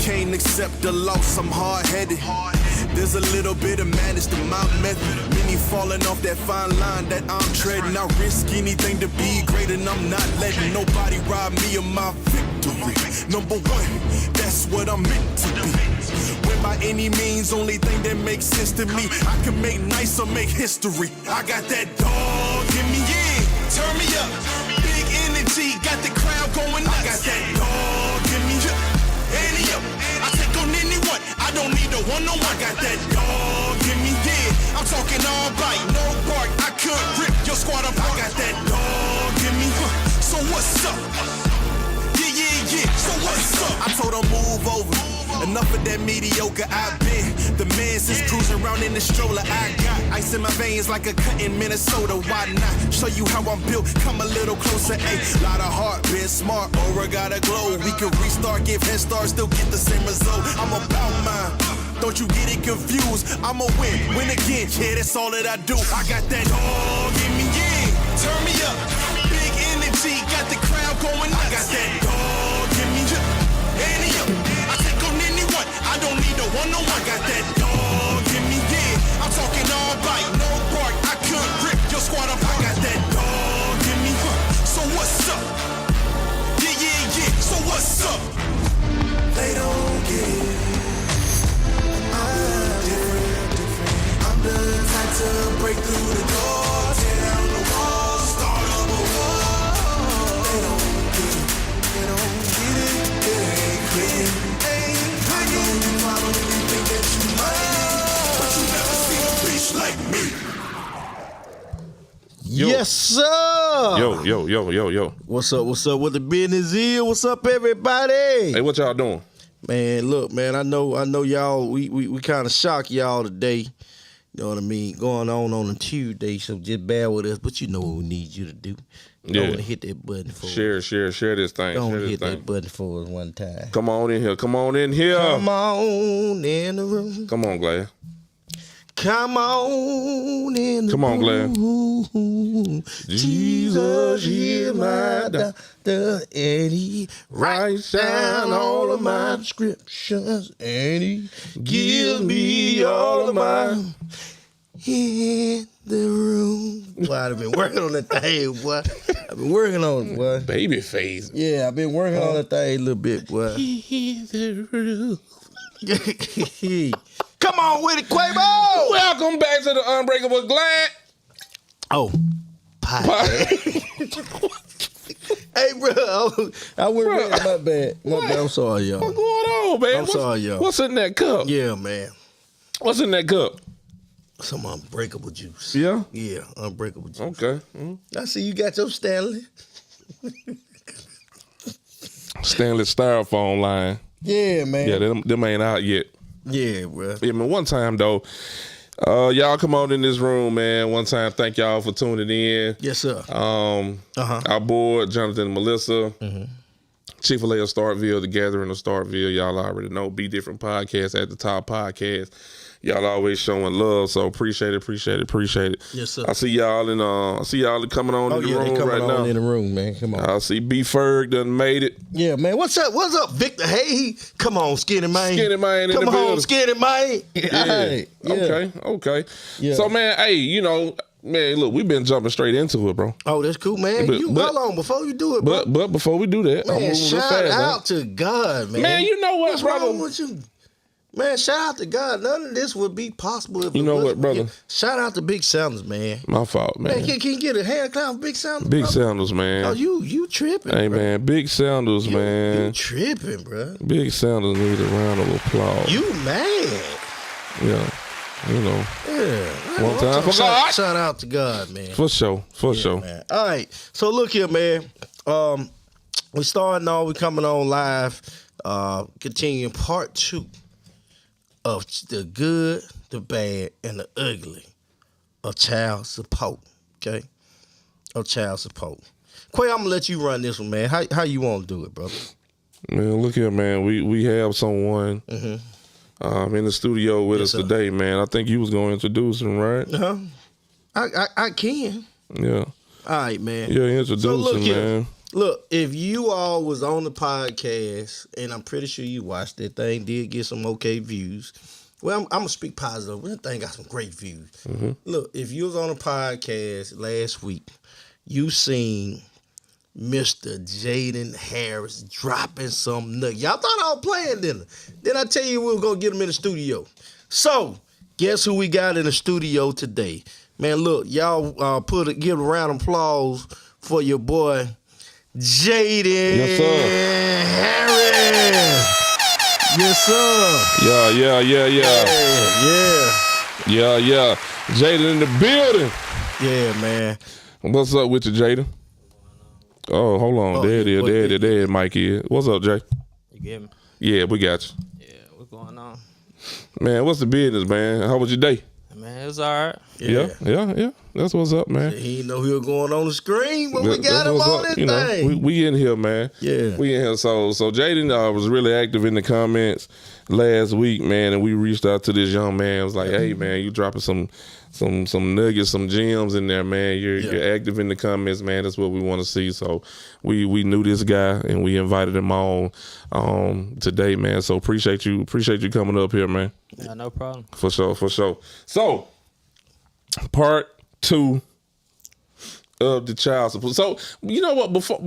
can't accept the loss, I'm hard-headed. There's a little bit of madness to my method. Many falling off that fine line that I'm treading. I risk anything to be great, and I'm not letting nobody rob me of my victory. Number one, that's what I'm meant to be. When by any means, only thing that makes sense to me, I can make nice or make history. I got that dog in me, yeah. Turn me up, big energy, got the crowd going nuts. I got that dog in me, Annie up. I take on anyone, I don't need a one-on-one. I got that dog in me, yeah. I'm talking all bite, no bark. I could rip your squad apart. I got that dog in me, so what's up? Yeah, so what's up? I told her move over. Enough of that mediocre I've been. The man since cruising around in the stroller. I got ice in my veins like a cut in Minnesota. Why not? Show you how I'm built. Come a little closer. Ayy, lot of heart, been smart. Aura got a glow. We can restart, give head start, still get the same result. I'm about mine. Don't you get it confused? I'ma win again. Yeah, that's all that I do. I got that dog in me, yeah. Turn me up. Big energy, got the crowd going nuts. I got that dog in me, Annie up. I don't need a one-on-one. I got that dog in me, yeah. I'm talking all bite, no bark. I could rip your squad apart. I got that dog in me, so what's up? Yeah, so what's up? They don't get it. I'm different. I'm the type to break through the door, tear down the wall, start up a war. They don't get it. They don't get it. It ain't clear. Yo. Yes, sir. Yo. What's up? What the business is? What's up, everybody? Hey, what y'all doing? Man, look, man, I know y'all, we kind of shocked y'all today. You know what I mean? Going on a Tuesday, so just bear with us. But you know what we need you to do. Go and hit that button for us. Share this thing. Go and hit that button for us one time. Come on in here. Come on in the room. Come on, Glad. Come on in the Come on, Glad. room. Jesus, hear my doctor, and he writes down all of my prescriptions, and he gives me all of my in the room. Boy, I've been working on that thing, boy. I've been working on it, boy. Baby face. Yeah, I've been working on that thing a little bit, boy. In the room. Come on with it, Quavo! Welcome back to the Unbreakable Glad. Oh, pie. Hey, bro, I went red. My bad. I'm sorry, y'all. What's going on, man? I'm sorry, y'all. What's in that cup? Yeah, man. What's in that cup? Some unbreakable juice. Yeah? Yeah, unbreakable juice. Okay. Mm-hmm. I see you got your Stanley. Stanley Styrofoam line. Yeah, man. Yeah, them ain't out yet. Yeah, bro. Yeah, man, one time, though, y'all come on in this room, man. One time, thank y'all for tuning in. Yes, sir. Our board, Jonathan and Melissa, Chick-fil-A of Starkville, The Gathering of Starkville. Y'all already know. Be Different Podcast at the top podcast. Y'all always showing love, so appreciate it. Yes, sir. I see y'all coming on in the room coming right on now. In the room, man. Come on. I see B Ferg done made it. Yeah, man. What's up, Victor? Hey, come on, Skinny Man. Skinny Man in the building. Come on, Skinny Man. Yeah. Okay. Yeah. So, man, hey, man, look, we've been jumping straight into it, bro. Oh, that's cool, man. Hold on before you do it, bro. But before we do that, man, shout out to God, man. Man, you know what, What's brother? wrong with you? Man, shout out to God. None of this would be possible if you know what, brother? Shout out to Big Sanders, man. My fault, man. Man, can you get a hand clap for Big Sanders? Big brother? Sanders, man. Oh, you tripping? Hey, bro. man, Big Sanders, man. You tripping, bro? Big Sanders need a round of applause. You mad? Yeah, Yeah. One time for God. Shout out to God, man. For sure. Man. All right. So look here, man. We starting on. We coming on live. Continuing part 2 of the good, the bad, and the ugly of child support. Okay, of child support. Quay, I'm gonna let you run this one, man. How you want to do it, brother? Man, look here, man. We have someone in the studio with us today, man. I think you was gonna introduce him, right? I can. Yeah. All right, man. Yeah, introduce him, man. Look, if you all was on the podcast, and I'm pretty sure you watched that thing, did get some okay views. Well, I'm gonna speak positive. That thing got some great views. Mm-hmm. Look, if you was on the podcast last week, you seen Mr. Jaden Harris dropping some nuggets. Y'all thought I was playing, didn't I? Then I tell you we were gonna get him in the studio. So, guess who we got in the studio today? Man, look, y'all give a round of applause for your boy Jaden Harris. Yes, sir. Yeah. Jaden in the building. Yeah, man. What's up with you, Jaden? Oh, hold on. There it is. There Mike is. What's up, Jay? You get me? Yeah, we got you. Yeah, what's going on? Man, what's the business, man? How was your day? Man, it was all right. Yeah. That's what's up, man. He didn't know he was going on the screen, but we got him on this thing. We in here, man. Yeah. We in here. So Jaden was really active in the comments last week, man, and we reached out to this young man. I was like, hey, man, you dropping some nuggets, some gems in there, man. You're active in the comments, man. That's what we want to see. So we knew this guy and we invited him on today, man. So appreciate you coming up here, man. Yeah, no problem. For sure. So part 2 of the child support. So you know what? Before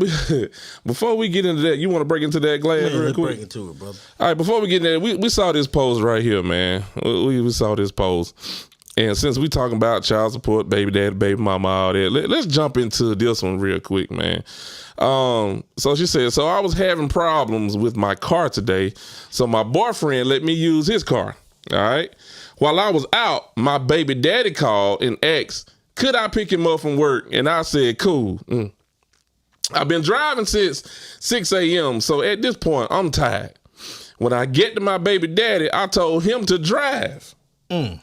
we get into that, you want to break into that, Glad, real let's quick? break into it, brother. All right, before we get into that, we saw this post right here, man. We saw this post. And since we talking about child support, baby daddy, baby mama, all that, let's jump into this one real quick, man. So she said, so I was having problems with my car today, so my boyfriend let me use his car, all right? While I was out, my baby daddy called and asked, could I pick him up from work? And I said, cool. I've been driving since 6 a.m., so at this point, I'm tired. When I get to my baby daddy, I told him to drive. Oh,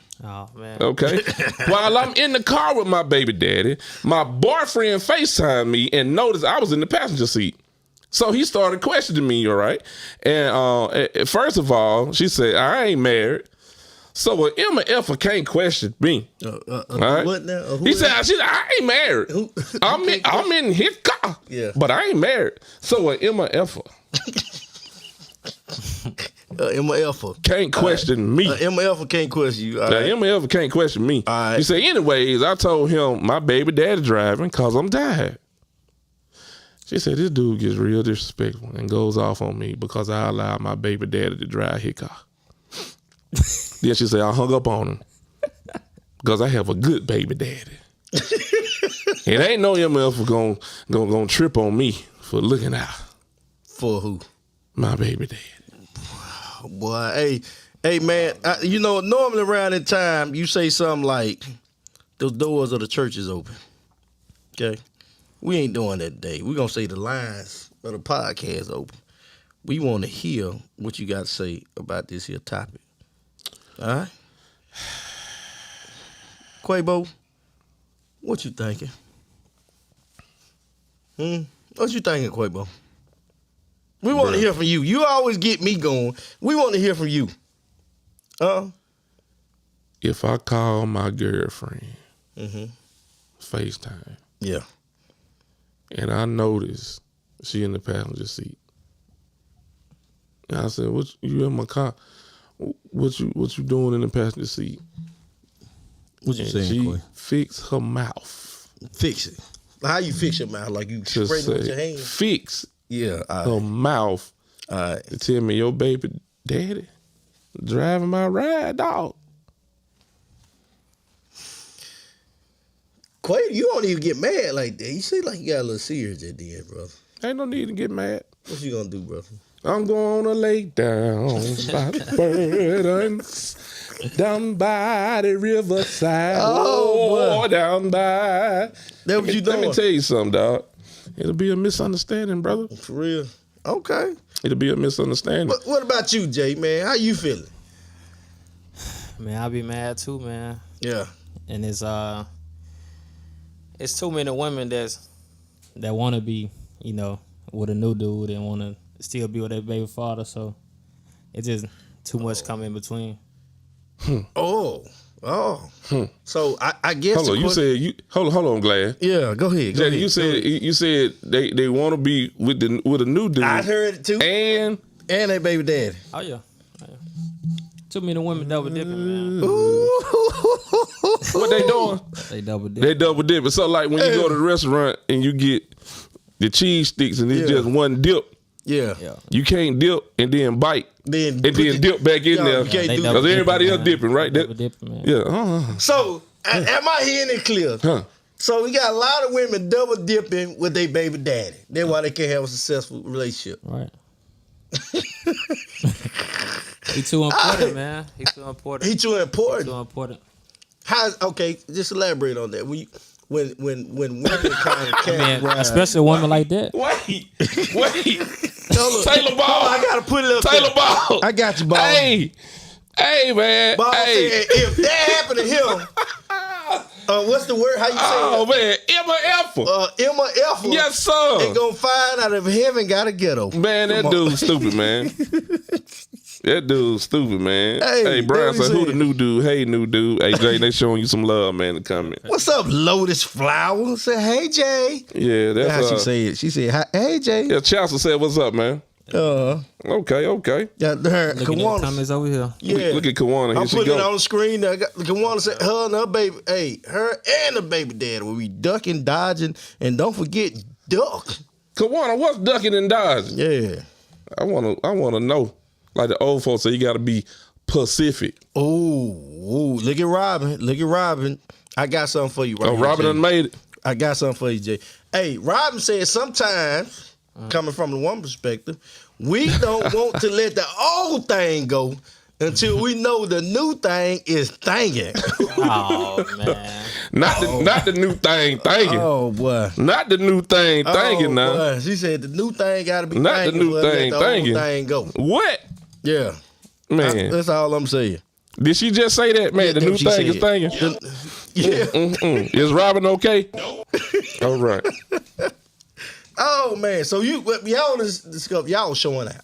man. Okay. While I'm in the car with my baby daddy, my boyfriend FaceTimed me and noticed I was in the passenger seat. So he started questioning me, all right? And first of all, she said, I ain't married. So an MFer can't question me. All right? What now? He said, I ain't married. I'm in his car, but I ain't married. So an MFer MFer can't question me. MFer can't question you. MFer can't question me. Right. He said, anyways, I told him my baby daddy driving because I'm tired. She said, this dude gets real disrespectful and goes off on me because I allowed my baby daddy to drive his car. Then she said, I hung up on him because I have a good baby daddy. It ain't no MFer gonna trip on me for looking out. For who? My baby daddy. Boy, hey, man. Normally around that time, you say something like, "The doors of the church is open." Okay, we ain't doing that today. We gonna say the lines of the podcast open. We want to hear what you got to say about this here topic. All right, Quavo, what you thinking? What you thinking, Quavo? We want to hear from you. You always get me going. We want to hear from you. If I call my girlfriend FaceTime, and I notice she in the passenger seat, and I said, "What you in my car? What you doing in the passenger seat?" What you saying, she Quay? fix her mouth. Fix it. How you fix your mouth? Like you spray it with your hands? Fix her mouth to tell me your baby daddy driving my ride, dog. Quay, you don't even get mad like that. You seem like you got a little serious at the end, brother. Ain't no need to get mad. What you gonna do, brother? I'm gonna lay down by the burdens, down by the riverside. Oh, boy. Down by. That what you doing? Let me tell you something, dog. It'll be a misunderstanding, brother. For real? Okay. It'll be a misunderstanding. What about you, Jay, man? How you feeling? Man, I'll be mad too, man. Yeah. And it's too many women that want to be, with a new dude and want to still be with their baby father. So it's just too much coming in between. Oh, Oh, so I guess. Hold on, you said you hold on, Glad. Yeah, go ahead. Go Jada, ahead. you said they want to be with a new dude. I heard it too. And they baby daddy. Oh yeah. Too many women double dipping, man. what they doing? They double dipping. They double dipping. So like when you go to the restaurant and you get the cheese sticks and it's just one dip. Yeah. You can't dip and then bite. Then dip back in there. Because everybody else dipping, right? Double dipping, man. Yeah. So am I hearing it clear? Huh. So we got a lot of women double dipping with their baby daddy. That's why they can't have a successful relationship. Right. He too important, man. He too important. He too important. Too important. Okay, just elaborate on that. When women kind of categorize, especially a woman like that. Wait. No, Taylor Ball. I gotta put it up. Taylor Ball. I got you, Ball. Hey, man. Ball Hey. said if that happened to him, what's the word? How you say Oh, it? man. Emma Effa. Yes, sir. They gonna find out if heaven got a ghetto. Man, that dude's stupid, man. That dude's stupid, man. Hey, Brian said, who the new dude? Hey, new dude. Hey, Jay, they showing you some love, man, in the comment. What's up, Lotus Flower? Say, hey, Jay. Yeah, that's how she said. She said, hey, Jay. Yeah, Chelsea said, what's up, man? Okay. Look Yeah, her, Look at the Kawana. comments over here. Yeah. Look at Kawana. I'm putting it on the screen. Kawana said, her and her baby, her and the baby daddy will be ducking, dodging, and don't forget, duck. Kawana, what's ducking and dodging? Yeah. I wanna know. Like the old folks say, you gotta be Pacific. Ooh, look at Robin. I got something for you, right? Robin done made it. I got something for you, Jay. Hey, Robin said sometimes, coming from the woman perspective, we don't want to let the old thing go until we know the new thing is thangin'. Oh man. Not the new thing thinking. Oh boy. Not the new thing thinking now. Boy. She said the new thing gotta be Not the thangin' new for us to thing let the thinking. old thing go. What? Yeah. Man. That's all I'm saying. Did she just say that, man? Yeah, The new she thing is said. thinking? Yeah. Is Robin okay? All right. Oh man. So y'all discover y'all showing out.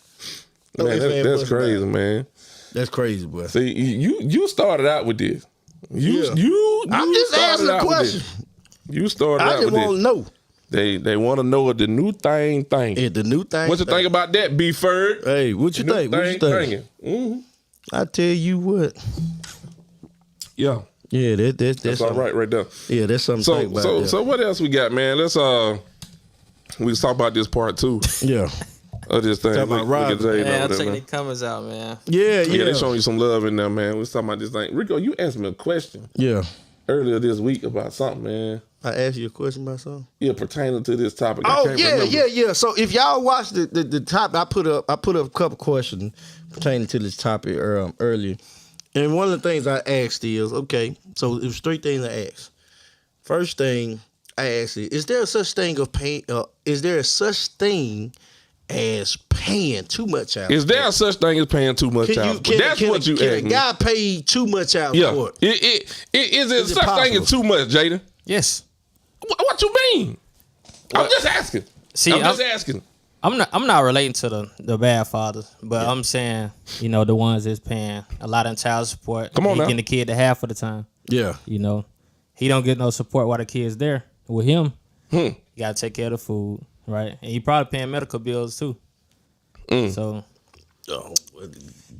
Man, that's crazy, man. That's crazy, boy. See, you started out with this. You I'm just started asking a out with question. this. You started I out just with want to this. know. They want to know what the new thing thinking. Yeah, the new thing. What you think about that, B Ferg? Hey, what you think? What you think? Mm-hmm. I tell you what. Yeah. Yeah, that's all right there. Yeah, that's something to think about. So what else we got, man? Let's we talk about this part two Yeah. of this thing. Talk about Robin. Man, I'll check the comments out, man. Yeah, Yeah, they showing you some love in there, man. We was talking about this thing. Rico, you asked me a question Yeah. earlier this week about something, man. I asked you a question about something. Yeah, pertaining to this topic. I Oh can't yeah, remember. yeah. So if y'all watch the topic, I put up a couple questions pertaining to this topic earlier, and one of the things I asked is, okay, so it was three things I asked. First thing I asked is there such thing of pay? Is there a such thing as paying too much out? Is there such thing as paying too much out? That's what you asked Can a me. guy pay too much out? Yeah. For Is it Is it such thing possible? as too much, Jada? Yes. What you mean? I'm just asking. See, I'm just asking. I'm not relating to the bad fathers, but I'm saying, the ones that's paying a lot of child support. Come on he now. getting the kid the half of the time. Yeah. He don't get no support while the kid's there. With him, Hmm. you gotta take care of the food, right? And he probably paying medical bills too. So Oh,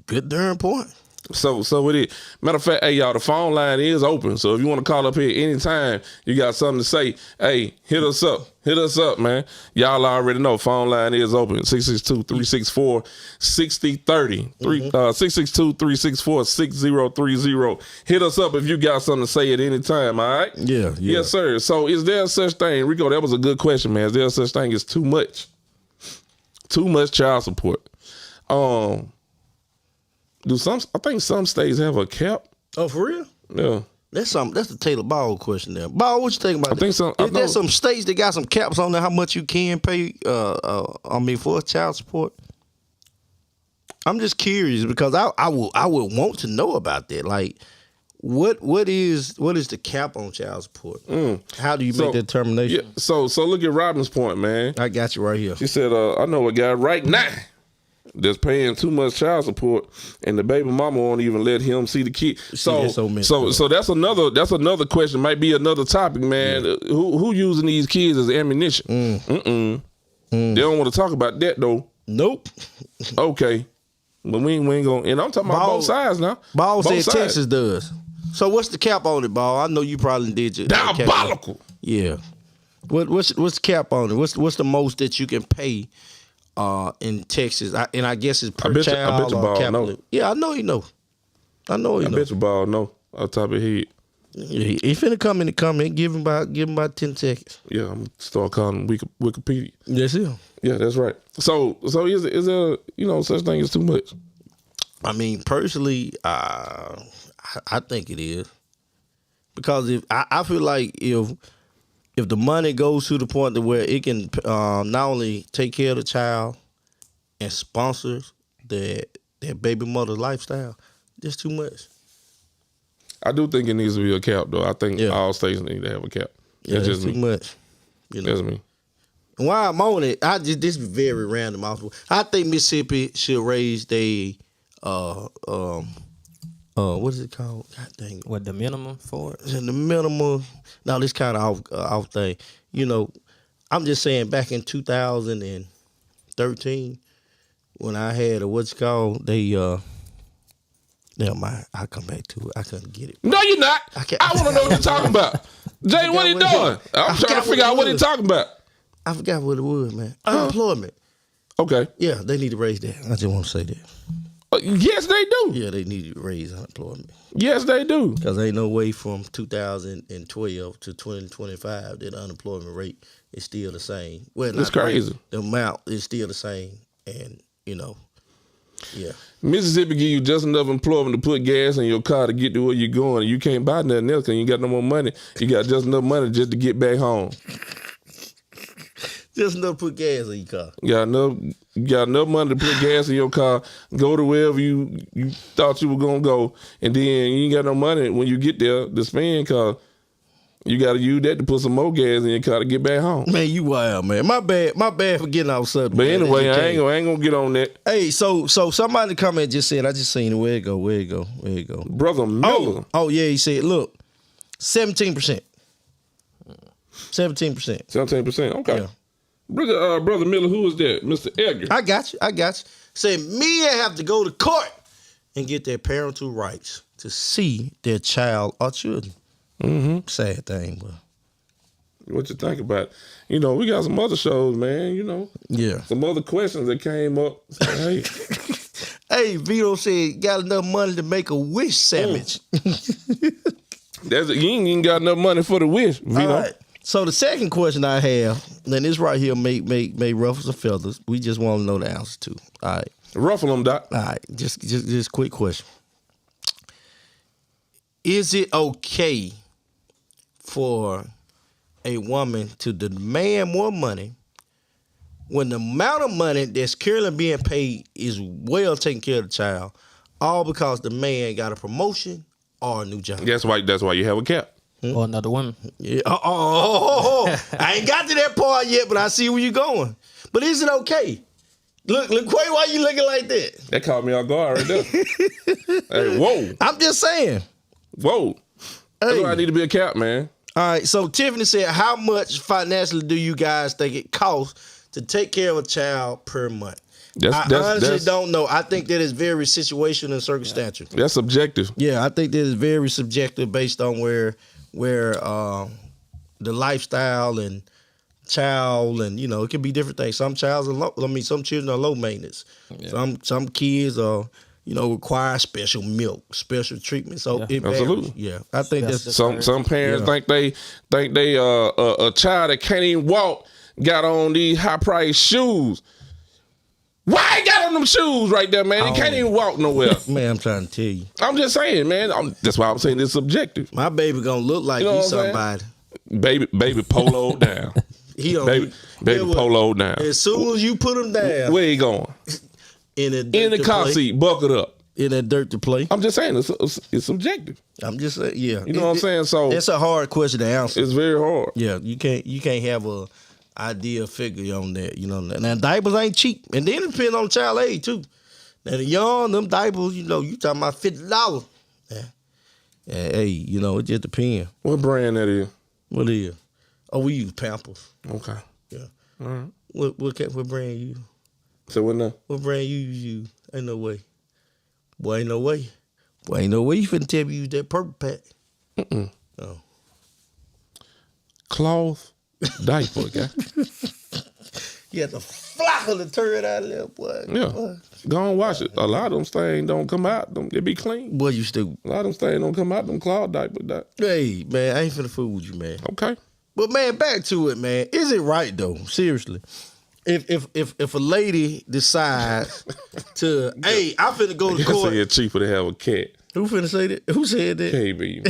good darn point. So with it, matter of fact, hey y'all, the phone line is open. So if you want to call up here anytime, you got something to say, hey, hit us up, man. Y'all already know, phone line is open. 662-364-6030. 662-364-6030. Hit us up if you got something to say at any time, all right? Yeah. Yes, sir. So is there such thing, Rico, that was a good question, man. Is there such thing as too much child support? I think some states have a cap? Oh, for real? Yeah. That's the Taylor Ball question there. Ball, what you think about that? think so. I Is there know. some states that got some caps on there how much you can pay for child support? I'm just curious because I would want to know about that. Like what is the cap on child support? How do you make that determination? Yeah. So look at Robin's point, man. I got you right here. She said, I know a guy right now that's paying too much child support, and the baby mama won't even let him see the kid. So that's another question. Might be another topic, man. Yeah. Who using these kids as ammunition? They don't want to talk about that though. Nope. Okay, but we ain't gonna. And I'm talking about both sides now. Ball said Texas does. So what's the cap on it, Ball? I know you probably did your diabolical. Yeah. What's the cap on it? What's the most that you can pay in Texas? I guess it's per child. I bet your Ball know. Yeah, I know you know. I bet your Ball know off the top of his head. He finna come in the comment. Give him about 10 seconds. Yeah, I'm gonna start calling Wikipedia. Yes, yeah. Yeah, that's right. So is there such thing as too much? I mean, personally, I think it is, because if I feel like if the money goes to the point to where it can not only take care of the child and sponsors their baby mother's lifestyle, that's too much. I do think it needs to be a cap, though. I think all states need to have a cap. Yeah, that's just too much. That's me. And while I'm on it, this is very random. I think Mississippi should raise their what is it called? God dang it. What, the minimum for it? The minimum. Now this kind of off thing. I'm just saying, back in 2013, when I had never mind. I'll come back to it. I couldn't get it. No, you're not. I want to know what you're talking about. Jay, what are you doing? I'm trying to figure out what you're talking about. I forgot what it was, man. Unemployment. Okay. Yeah, they need to raise that. I just want to say that. Yes, they do. Yeah, they need to raise unemployment. Yes, they do. Because ain't no way from 2012 to 2025 that the unemployment rate is still the same. Well, it's crazy. The amount is still the same, and yeah. Mississippi give you just enough employment to put gas in your car to get to where you're going, and you can't buy nothing else because you ain't got no more money. You got just enough money just to get back home. Just enough to put gas in your car. You got enough money to put gas in your car, go to wherever you thought you were going to go, and then you ain't got no money when you get there to spend, because you got to use that to put some more gas in your car to get back home. Man, you wild, man. My bad for getting off subject. But anyway, I ain't gonna get on that. Hey, so somebody comment just said, I just seen it. Where it go? Brother Miller. Oh yeah, he said, look, 17%. 17%. 17%. Okay. Yeah. Brother Miller, who is that? Mr. Edgar. I got you. Say, men have to go to court and get their parental rights to see their child or children. Mm-hmm. Sad thing, but what you think about it? We got some other shows, man. Yeah. Some other questions that came up. Hey, hey, Vito said, got enough money to make a wish sandwich. You ain't even got enough money for the wish, Vito. All right. So the second question I have, and this right here may ruffle some feathers. We just want to know the answer to. All right. Ruffle them, Doc. All right. Just quick question. Is it okay for a woman to demand more money when the amount of money that's currently being paid is well taking care of the child, all because the man got a promotion or a new job? That's why you have a cap. Or another woman. Yeah. I ain't got to that part yet, but I see where you're going. But is it okay? Look, Quay, why you looking like that? That caught me off guard right there. Hey, whoa. I'm just saying. Whoa. That's why I need to be a cap, man. All right, so Tiffany said, how much financially do you guys think it costs to take care of a child per month? I honestly don't know. I think that is very situational and circumstantial. That's subjective. Yeah, I think that is very subjective based on where the lifestyle and child, and it can be different things. Some children are low maintenance. Yeah. Some kids are require special milk, special treatment. So it varies. Absolutely. Yeah, I think that's some parents think they a child that can't even walk got on these high priced shoes. Why got on them shoes right there, man? They can't even walk nowhere. Man, I'm trying to tell you. I'm just saying, man. That's why I'm saying it's subjective. My baby gonna look like he's somebody. Baby polo down. Baby polo down. As soon as you put him down, where he going? In the car seat, buckled up. In that dirt to play. I'm just saying it's subjective. I'm just saying, yeah. You know what I'm saying? So it's a hard question to answer. It's very hard. Yeah, you can't have a ideal figure on that. You know, now diapers ain't cheap, and then it depends on the child age too. Now the young, them diapers, you talking about $50. Yeah. Hey, it just depends. What brand that is? What is? Oh, we use Pampers. Okay. Yeah. All right. What brand you? So what now? What brand you use? Ain't no way. Boy, ain't no way. Boy, ain't no way you finna tell me you use that purple pack. Oh. Cloth diaper, guy. You have to flock of the turd out of there, boy. Yeah. Boy. Go and wash it. A lot of them stains don't come out. They be clean. Boy, you stupid. A lot of them stains don't come out them cloth diapers. Hey, man, I ain't finna fool with you, man. Okay. But man, back to it, man. Is it right though? Seriously. If a lady decides to, hey, I'm finna go to court. It's cheaper to have a cat. Who finna say that? Who said that? KB.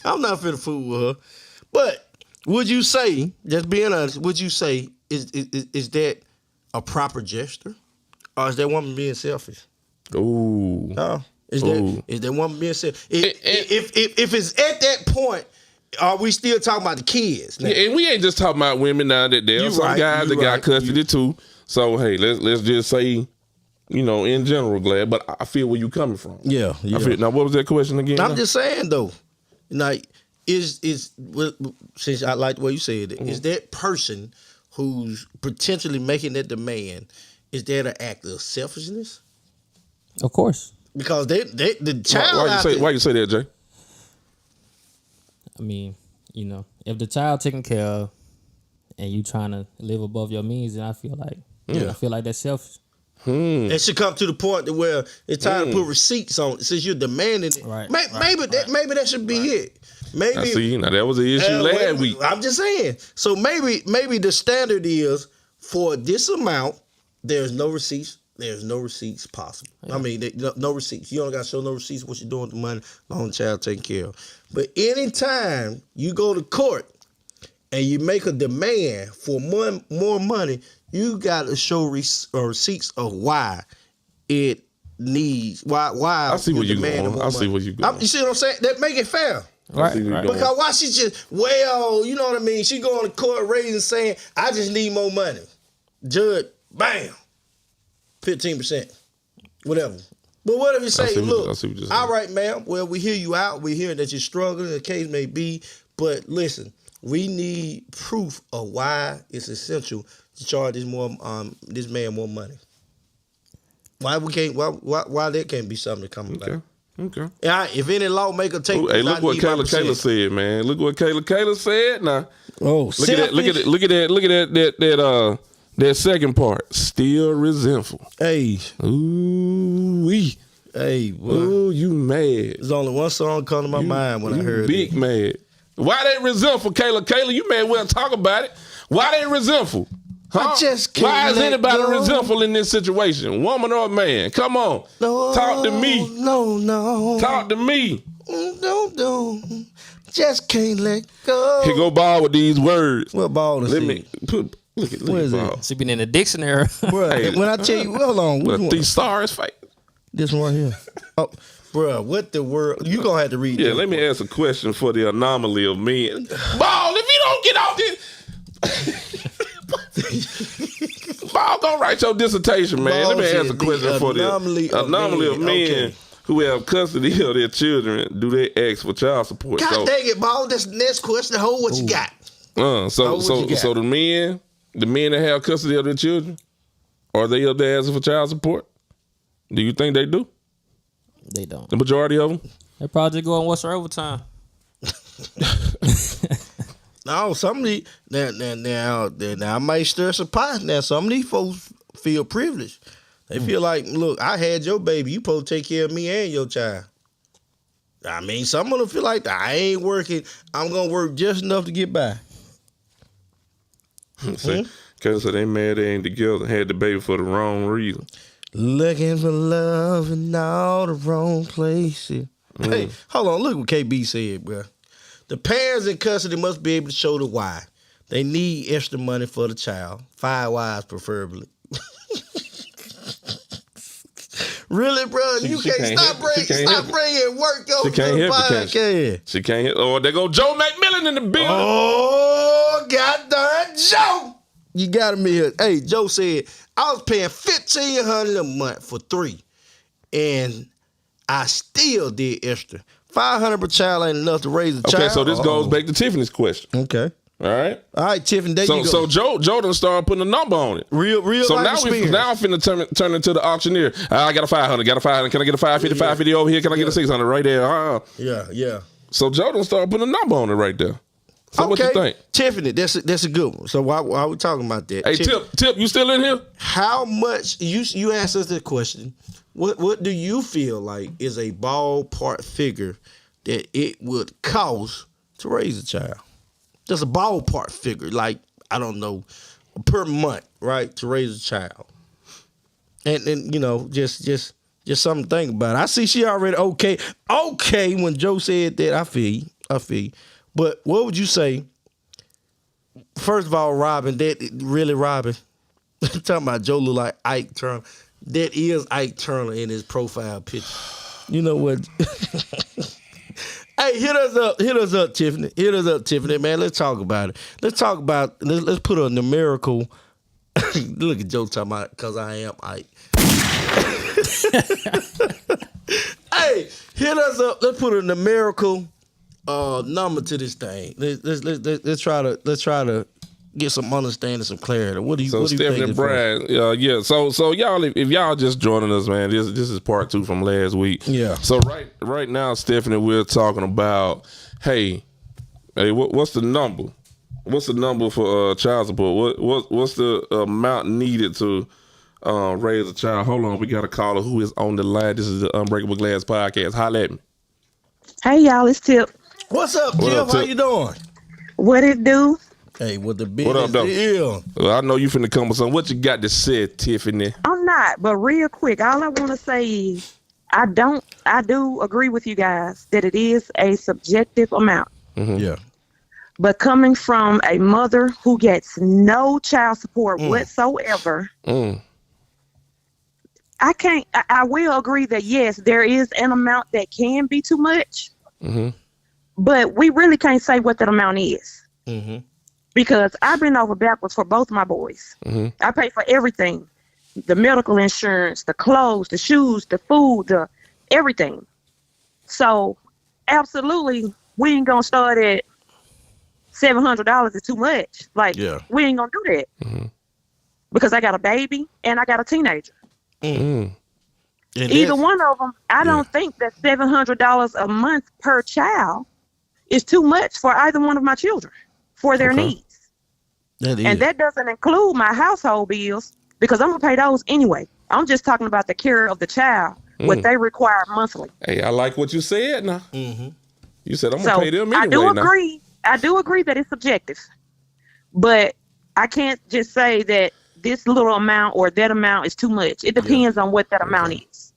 I'm not finna fool with her. But would you say, just being honest, would you say is that a proper gesture, or is that woman being selfish? Ooh. Is that woman being selfish? If it's at that point, are we still talking about the kids? Now? Yeah, and we ain't just talking about women now. That there are some guys that got custody too. So hey, let's just say, in general, Glad. But I feel where you coming from. Yeah. Now, what was that question again? I'm just saying though, like, since I like the way you said it, is that person who's potentially making that demand, is that an act of selfishness? Of course. Because the child. Why you say that, Jay? I mean, if the child taken care of and you trying to live above your means, then I feel like that's selfish. It should come to the point to where it's time to put receipts on it since you're demanding it. Right. Maybe that should be it. Maybe I see. Now that was the issue last week. I'm just saying. So maybe the standard is for this amount, there's no receipts. There's no receipts possible. Yeah. I mean, no receipts. You don't got to show no receipts what you're doing with the money, long the child taken care of. But anytime you go to court and you make a demand for more money, you got to show receipts of why it needs, why I see where you going. I see where you going. You see what I'm saying? That make it fair. Right. Because why she just, you know what I mean? She going to court raising saying, I just need more money. Judge, bam. 15%, whatever. But what if you say, look, all right, ma'am, well, we hear you out. We hear that you're struggling, the case may be, but listen, we need proof of why it's essential to charge this man more money. Why that can't be something to come about? Okay. If any lawmaker take, hey, look what Kayla said, man. Look what Kayla said. Now, look at that. That second part, still resentful. Hey. Ooh wee. Hey, boy. Ooh, you mad. There's only one song come to my mind when I heard big it. Mad. Why they resentful, Kayla? Kayla, you may well talk about it. Why they resentful? Huh? I just can't. Why is anybody resentful in this situation? Woman or man? Come on. No, talk to me. No. Talk to me. No. Just can't let go. Here go Ball with these words. What Ball is it? Look at Ball. She been in the dictionary. Bruh, when I tell you, hold on. With 3 stars face. This one right here. Oh, bruh, what the world? You gonna have to read. Yeah, let me ask a question for the anomaly of men. Ball, if you don't get off this, Ball, go write your dissertation, man. Let me ask a question for the anomaly of men who have custody of their children. Do they ask for child support? God dang it, Ball. That's the next question. Hold what you got. So the men that have custody of their children, are they up there asking for child support? Do you think they do? They don't. The majority of them? They probably go on what's their overtime. No, some of these now I might stir some pot. Now some of these folks feel privileged. They feel like, look, I had your baby. You supposed to take care of me and your child. I mean, some of them feel like I ain't working. I'm gonna work just enough to get by. Because they mad they ain't together, had the baby for the wrong reason. Looking for love in all the wrong places. Hey, hold on. Look what KB said, bro. The parents in custody must be able to show the why. They need extra money for the child. 5 wives, preferably. Really, bro? You can't stop bringing work over to the podcast. She can't hit. Oh, there go Joe McMillan in the building. Oh, goddamn Joe. You got me here. Hey, Joe said, I was paying $1,500 a month for 3. And I still did extra. $500 per child ain't enough to raise a child. Okay, so this goes back to Tiffany's question. Okay. All right, Tiffany, there you go. So Joe done started putting a number on it. Real So life now experience. I'm finna turn into the auctioneer. I got a 500, Can I get a 550, 550 over here? Can I get a 600 right there? Yeah. So Joe done started putting a number on it right there. So what you think? Tiffany, that's a good one. So why we talking about that? Hey, Tiffany, Tip, you still in here? how much, you asked us that question, what do you feel like is a ballpark figure that it would cost to raise a child? Just a ballpark figure, like, I don't know, per month, right, to raise a child. And just something to think about. I see she already okay when Joe said that. I feel you. But what would you say, first of all, Robin, Robin, talking about Joe look like Ike Turner. That is Ike Turner in his profile picture. You know what? Hey, hit us up, Tiffany. Hit us up, Tiffany, man. Let's talk about it. Let's put a numerical. Look at Joe talking about, because I am Ike. Hey, hit us up. Let's put a numerical number to this thing. Let's try to get some understanding, some clarity. What do you Stephanie think? And Brad, yeah. So y'all, if y'all just joining us, man, this is part 2 from last week. Yeah. So right now, Stephanie, we're talking about, hey, what's the number? What's the number for child support? What's the amount needed to raise a child? Hold on, we got a caller who is on the line. This is the Unbreakable Glass podcast. Holla at me. Hey y'all, it's Tip. What's up, Tip? How you doing? What it do? Hey, what the What up, though? deal? Well, I know you finna come with something. What you got to say, Tiffany? I'm not, but real quick, all I want to say is I do agree with you guys that it is a subjective amount. Mm-hmm. Yeah. But coming from a mother who gets no child support whatsoever, I will agree that yes, there is an amount that can be too much, but we really can't say what that amount is. Mm-hmm. Because I've been over backwards for both my boys. Mm-hmm. I pay for everything. The medical insurance, the clothes, the shoes, the food, the everything. So absolutely, we ain't going to start at $700 is too much. Like, we ain't going to do that. Mm-hmm. Because I got a baby and I got a teenager. Mm-hmm. Either one of them, I don't think that $700 a month per child is too much for either one of my children. For their needs. And that doesn't include my household bills because I'm going to pay those anyway. I'm just talking about the care of the child, what they require monthly. Hey, I like what you said now. Mm-hmm. You said I'm going to pay them anyway I do agree that it's subjective. But I can't just say that this little amount or that amount is too much. It depends on what that amount is.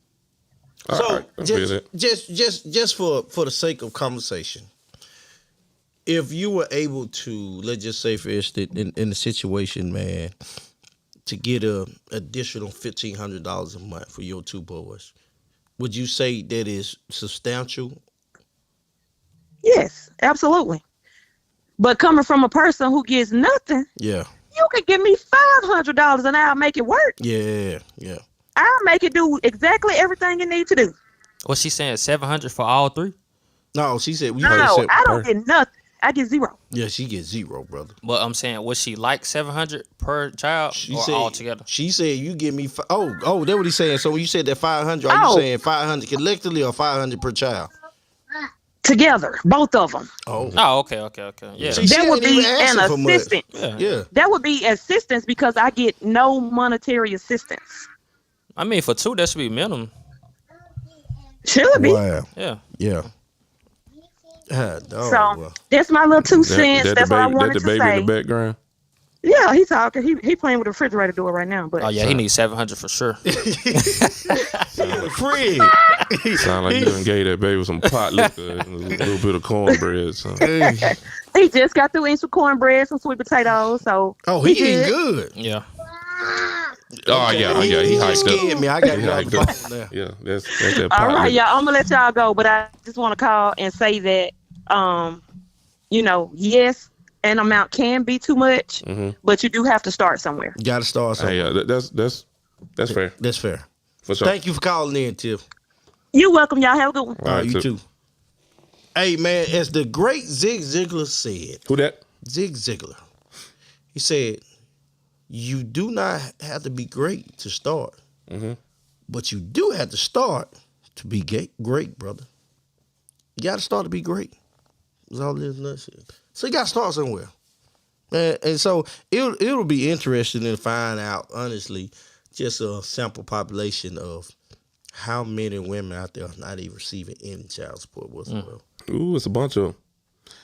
So just for the sake of conversation, if you were able to, let's just say, for instance, in the situation, man, to get a additional $1,500 a month for your 2 boys, would you say that is substantial? Yes, absolutely. But coming from a person who gets nothing, you can give me $500 and I'll make it work. Yeah. I'll make it do exactly everything you need to do. What's she saying? 700 for all 3? No, she said I don't get nothing. I get 0. Yeah, she gets 0, brother. But I'm saying, was she like 700 per child all together? She said you give me that's what he's saying. So when you said that 500, are you saying 500 collectively or 500 per child? Together, both of them. Oh, okay. Yeah. That would be an assistance. Yeah. That would be assistance because I get no monetary assistance. I mean, for 2, that should be minimum. Should be. Wow. Yeah. So that's my little 2 cents. That's what I wanted to say. That the baby in the background? Yeah, he's talking. He playing with the refrigerator door right now. But he needs 700 for sure. Free. Sound like you done gave that baby some pot liquor and a little bit of cornbread. So. He just got through eating some cornbread, some sweet potatoes. So he eating good. Yeah. Oh yeah, he hyped scared up. me. I got He you hyped on up. the phone now. Yeah, that's that. All right, y'all. I'm gonna let y'all go, but I just want to call and say that, yes, an amount can be too much, but you do have to start somewhere. You got to start somewhere. Hey, that's fair. That's fair. For sure. Thank you for calling in, Tiff. You're welcome, y'all. Have a good one. All right, you too. Hey, man, as the great Zig Ziglar said. Who that? Zig Ziglar. He said, you do not have to be great to start, but you do have to start to be great, brother. You got to start to be great. That's all it is. So you got to start somewhere. And so it'll be interesting to find out, honestly, just a sample population of how many women out there are not even receiving any child support whatsoever. Ooh, it's a bunch of them.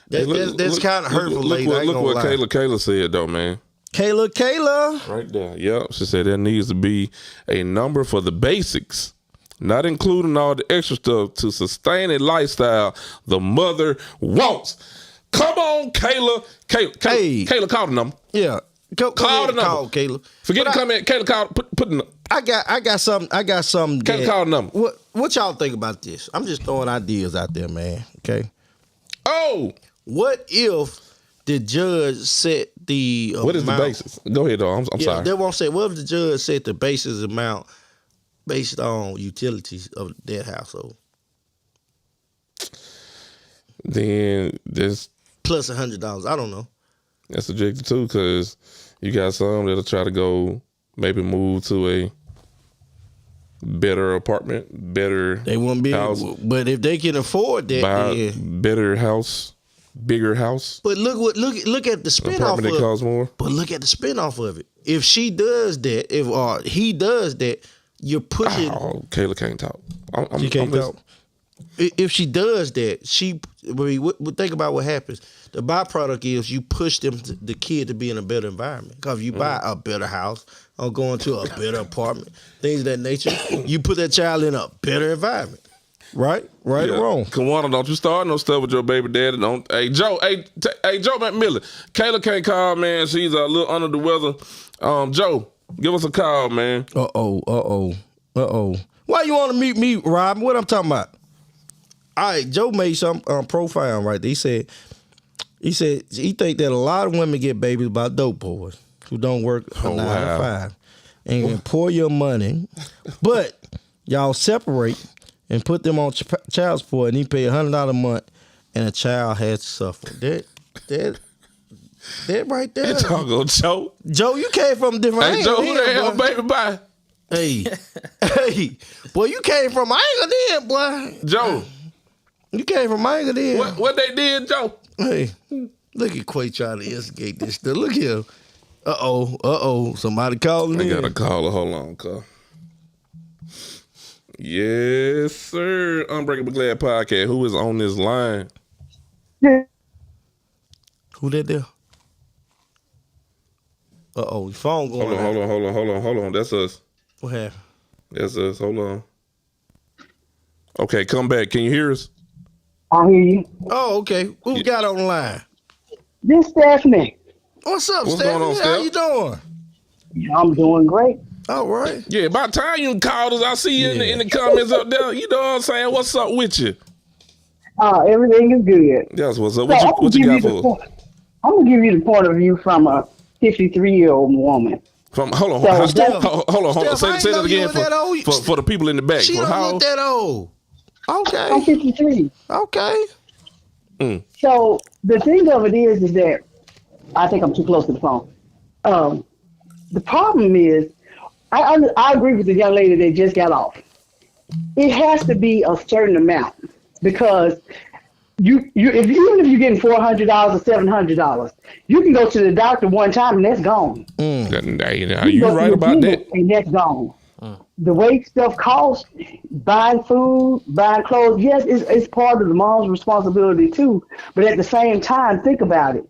That's kind of hurtful, lady. Look what Kayla said, though, man. Kayla. Right there. Yep. She said there needs to be a number for the basics, not including all the extra stuff to sustain a lifestyle the mother wants. Come on, Kayla. Hey. Kayla, call the number. Yeah. Call the number. Call Kayla. Forget to come in. Kayla, call. Put the number. I got something. Kayla, call the number. What y'all think about this? I'm just throwing ideas out there, man. Okay. Oh. What if the judge set the what is the basis? Go ahead, though. I'm sorry. They won't say. What if the judge set the basis amount based on utilities of that household? Then there's plus $100. I don't know. That's subjective too, because you got some that'll try to go maybe move to a better apartment, better. They won't be house, able, but if they can afford that, buy a better house, bigger house. But look at the spinoff. Apartment that costs more. But look at the spinoff of it. If she does that, if he does that, you're pushing. Oh, Kayla can't talk. She can't talk. If she does that, think about what happens. The byproduct is you push the kid to be in a better environment. Because you buy a better house or go into a better apartment, things of that nature, you put that child in a better environment. Right or wrong? Kawana, don't you start no stuff with your baby daddy. Don't. Hey Joe, Joe McMillan. Kayla can't call, man. She's a little under the weather. Joe, give us a call, man. Uh-oh. Why you want to meet me, Rob? What I'm talking about? All right, Joe made some profile right there. He said he think that a lot of women get babies by dope boys who don't work a 9 to 5 and can pour your money, but y'all separate and put them on child support, and he pay $100 a month, and a child has to suffer. That right there. It's all good, Joe. Joe, you came from a different angle. Hey, Joe, who the hell, boy. baby, bye. Hey, boy, you came from angle then, boy. Joe. You came from angle then. What they did, Joe? Hey, look at Quay trying to instigate this stuff. Look here. Uh-oh. Somebody calling in. I got a caller. Hold on, call. Yes, sir. Unbreakable Glad Podcast. Who is on this line? Who that there? Uh-oh. The phone going Hold on. That's us. What happened? That's us. Hold on. Okay, come back. Can you hear us? I hear you. Oh, okay. Who we got on the line? This Stephanie. What's up, What's Stephanie? going on, How you doing? I'm doing great. All right. Yeah, about time you called us. I see you in the comments up there. You know what I'm saying? What's up with you? Everything is good. That's what's up. So What you got for us? I'm going to give you the point of view from a 53-year-old woman. Hold on. Say that again for the people in the back. She don't look that old. Okay. I'm 53. Okay. So the thing of it is that I think I'm too close to the phone. The problem is, I agree with the young lady that just got off. It has to be a certain amount because even if you're getting $400 or $700, you can go to the doctor one time and that's gone. You're right about that. And that's gone. The way stuff costs, buying food, buying clothes, yes, it's part of the mom's responsibility too. But at the same time, think about it.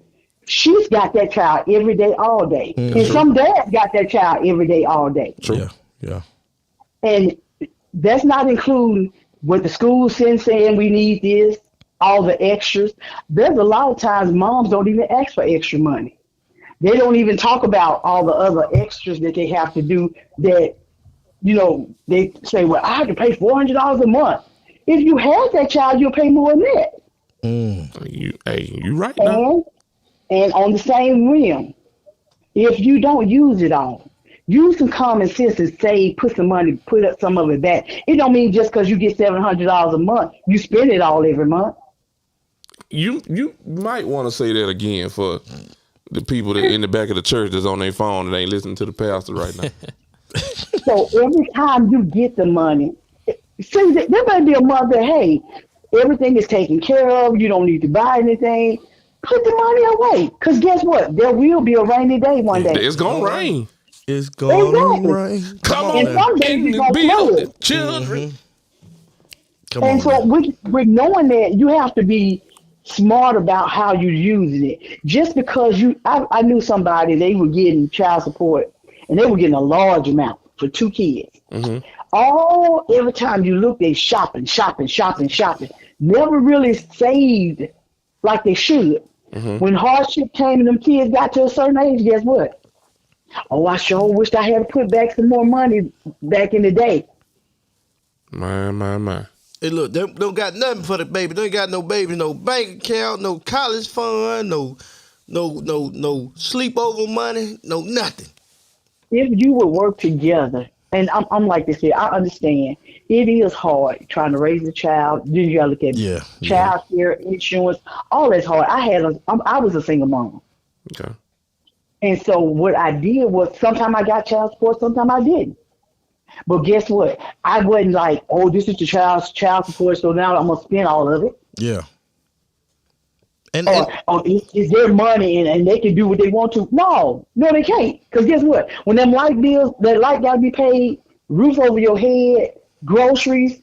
She's got that child every day, all day. And some dads got that child every day, all day. True. Yeah. And that's not including what the school sends saying we need this, all the extras. There's a lot of times moms don't even ask for extra money. They don't even talk about all the other extras that they have to do that, they say, well, I have to pay $400 a month. If you had that child, you'll pay more than that. You right now. And on the same rim, if you don't use it all, use some common sense and save, put up some of it back. It don't mean just because you get $700 a month, you spend it all every month. You might want to say that again for the people that in the back of the church that's on their phone and ain't listening to the pastor right now. So every time you get the money, see, there might be a month that, hey, everything is taken care of. You don't need to buy anything. Put the money away. Because guess what? There will be a rainy day one day. It's going to rain. It's going to rain. Come on. And some days it's going to flood. Children. And so with knowing that, you have to be smart about how you're using it. Just because I knew somebody, they were getting child support, and they were getting a large amount for 2 kids. Every time you look, they shopping. Never really saved like they should. When hardship came and them kids got to a certain age, guess what? Oh, I sure wished I had put back some more money back in the day. My. Hey, look, they don't got nothing for the baby. They ain't got no baby, no bank account, no college fund, no sleepover money, no nothing. If you would work together, and I'm like this here, I understand it is hard trying to raise a child. Then you gotta look at child care, insurance, all that's hard. I was a single mom. Okay. And so what I did was sometimes I got child support, sometimes I didn't. But guess what? I wasn't like, oh, this is the child support, so now I'm gonna spend all of it. Yeah. And it's their money and they can do what they want to. No, they can't. Because guess what? When them light bills, that light got to be paid, roof over your head, groceries.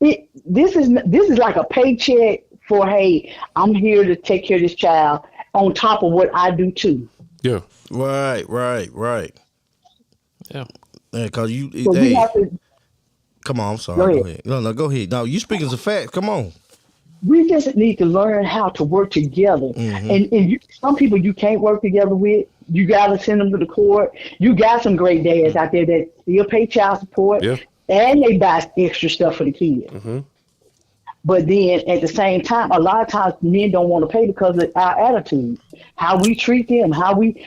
This is like a paycheck for, hey, I'm here to take care of this child on top of what I do too. Yeah. Right. Yeah. Because we have to. Come on, I'm sorry. Go ahead. No, go ahead. No, you speaking as a fact. Come on. We just need to learn how to work together. And some people you can't work together with. You got to send them to the court. You got some great dads out there that still pay child support, and they buy extra stuff for the kids. But then at the same time, a lot of times men don't want to pay because of our attitude, how we treat them, how we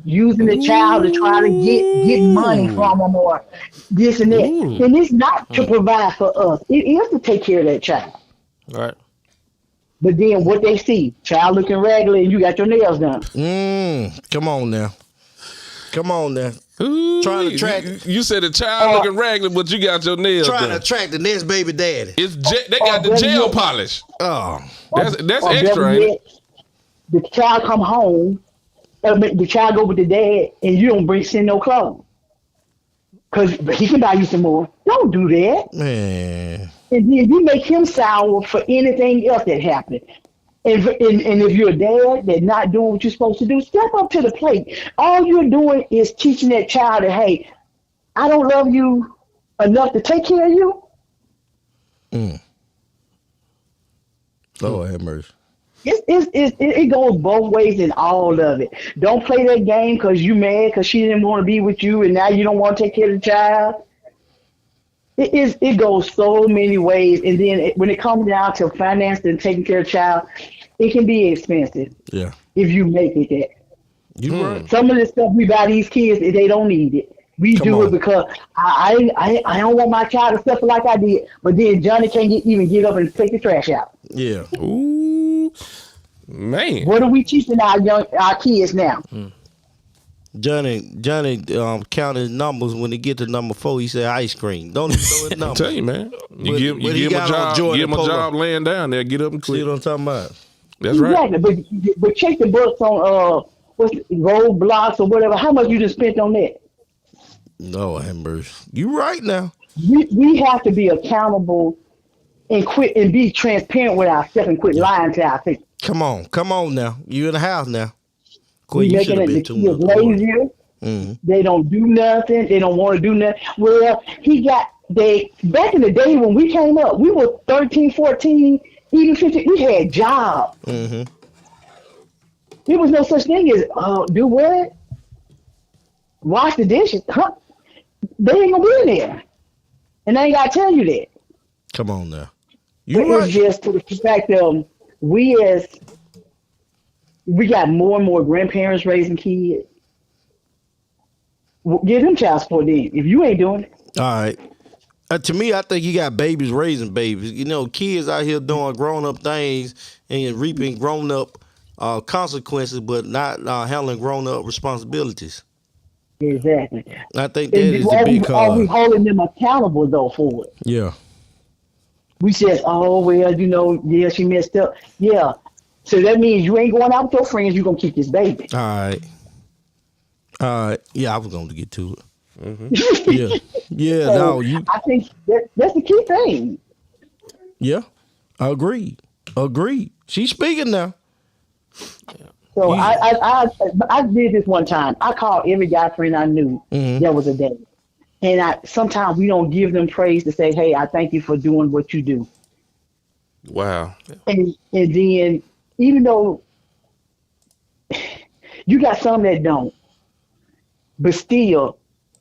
using the child to try to get money from them or this and that. And it's not to provide for us. It is to take care of that child. Right. But then what they see, child looking raggedy and you got your nails done. Come on now. Ooh, trying to track. You said the child looking raggedy, but you got your nails trying done. to track the next baby daddy. They got the gel polish. Oh, that's extra. Ain't it? The child come home, the child go with the dad, and you don't send no clothes. Because he can buy you some more. Don't do that. Man. And then you make him sour for anything else that happened. And if you're a dad that's not doing what you're supposed to do, step up to the plate. All you're doing is teaching that child that, hey, I don't love you enough to take care of you. Lord have mercy. It goes both ways in all of it. Don't play that game because you mad because she didn't want to be with you and now you don't want to take care of the child. It goes so many ways. And then when it comes down to financing and taking care of the child, it can be expensive. Yeah. If you make it that. You right. Some of the stuff we buy these kids, they don't need it. We do it because I don't want my child to suffer like I did. But then Johnny can't even get up and take the trash out. Yeah. Ooh, man. What are we teaching our kids now? Johnny counted numbers. When he get to number 4, he said ice cream. Don't even know his number. I tell you, man. You give him a job laying down there. Get up and clear. See what I'm talking about? That's right. But check the books on Roadblocks or whatever. How much you just spent on that? No, Ambers. You right now. We have to be accountable and quit and be transparent with ourselves and quit lying to ourselves. Come on now. You in the house now. We making it the kids lazier. They don't do nothing. They don't want to do nothing. Well, back in the day when we came up, we were 13, 14, even 15. We had jobs. There was no such thing as do what? Wash the dishes. Huh? They ain't gonna be in there. And I ain't gotta tell you that. Come on now. It's just to the fact that we got more and more grandparents raising kids. Give them child support then if you ain't doing it. All right. To me, I think you got babies raising babies. You know, kids out here doing grown-up things and reaping grown-up consequences, but not handling grown-up responsibilities. Exactly. I think that is the big cause. Are we holding them accountable, though, for it? Yeah. We said, oh, well, you know, yeah, she messed up. Yeah. So that means you ain't going out with your friends. You're going to keep this baby. All right. Yeah, I was going to get to it. Mm-hmm. Yeah. So no, I think that's the key thing. Yeah. Agreed. She's speaking now. So I did this one time. I called every guy friend I knew that was a dad. And sometimes we don't give them praise to say, hey, I thank you for doing what you do. Wow. And then even though you got some that don't, but still,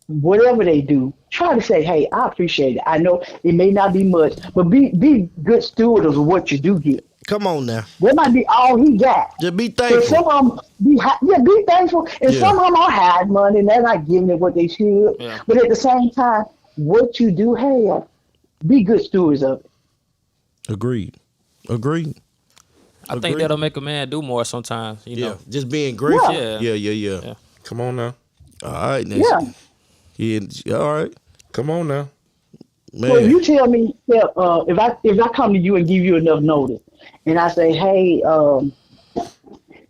whatever they do, try to say, hey, I appreciate it. I know it may not be much, but be good stewards of what you do get. Come on now. That might be all he got. Just be thankful. Some of them, be thankful. And some of them are hide money and they're not giving it what they should. Yeah. But at the same time, what you do have, be good stewards of it. Agreed. I think that'll make a man do more sometimes. You know, just being grateful. Yeah. Come on now. All right, Nancy. Yeah. All right. Come on now. Man. So if you tell me if I come to you and give you enough notice, and I say, hey,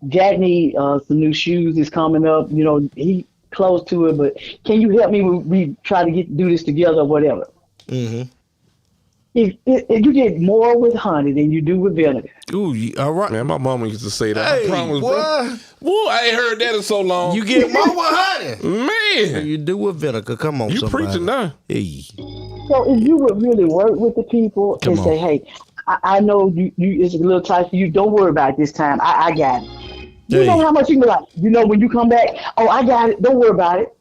Jack need some new shoes. Is coming up. You know, he close to it, but can you help me? We try to do this together or whatever. Mm-hmm. If you get more with honey than you do with vinegar. Ooh, all right. Man, my mama used to say that. Hey, I promise, bro. Boy, I ain't heard that in so long. You get more with honey. Man. You do with vinegar. Come on, you somebody. Preaching now. Hey. So if you would really work with the people and say, hey, I know you it's a little tight for you. Don't worry about it this time. I got it. You know how much you can be like, you know, when you come back, oh, I got it. Don't worry about it.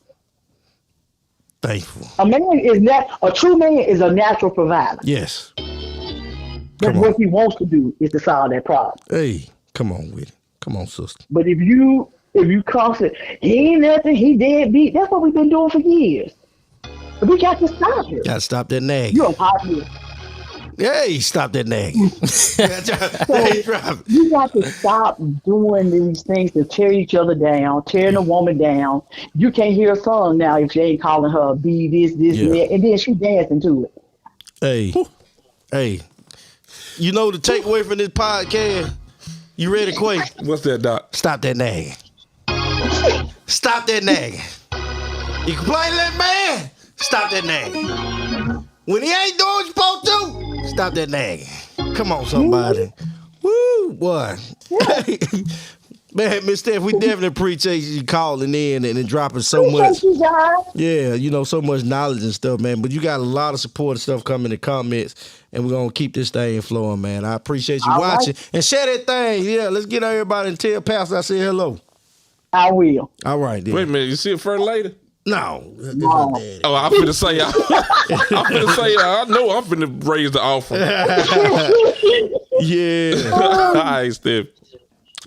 Thankful. A true man is a natural provider. Yes. That's what he wants to do is to solve that problem. Hey, come on with it. Come on, sister. But if you constant, he ain't nothing, he deadbeat. That's what we've been doing for years. But we got to stop it. Got to stop that nagging. You're a popular. Hey, stop that nagging. So you got to stop doing these things to tear each other down, tearing a woman down. You can't hear a song now if you ain't calling her B, this, and that, and then she dancing to it. Hey. You know the takeaway from this podcast? You ready, Quay? What's that, Doc? Stop that nagging. Stop that nagging. You complain to that man? Stop that nagging. When he ain't doing what you're supposed to, stop that nagging. Come on, somebody. Woo, boy. Man, Miss Steph, we definitely appreciate you calling in and dropping so much. Yeah, you know, so much knowledge and stuff, man. But you got a lot of support and stuff coming in the comments, and we're going to keep this thing flowing, man. I appreciate you watching. Right. And share that thing. Yeah, let's get everybody and tell Pastor I said hello. I will. All right, then. Wait a minute. You see it first later? No. Oh, I'm finna say, I know I'm finna raise the offer. Yeah. All right, Steph.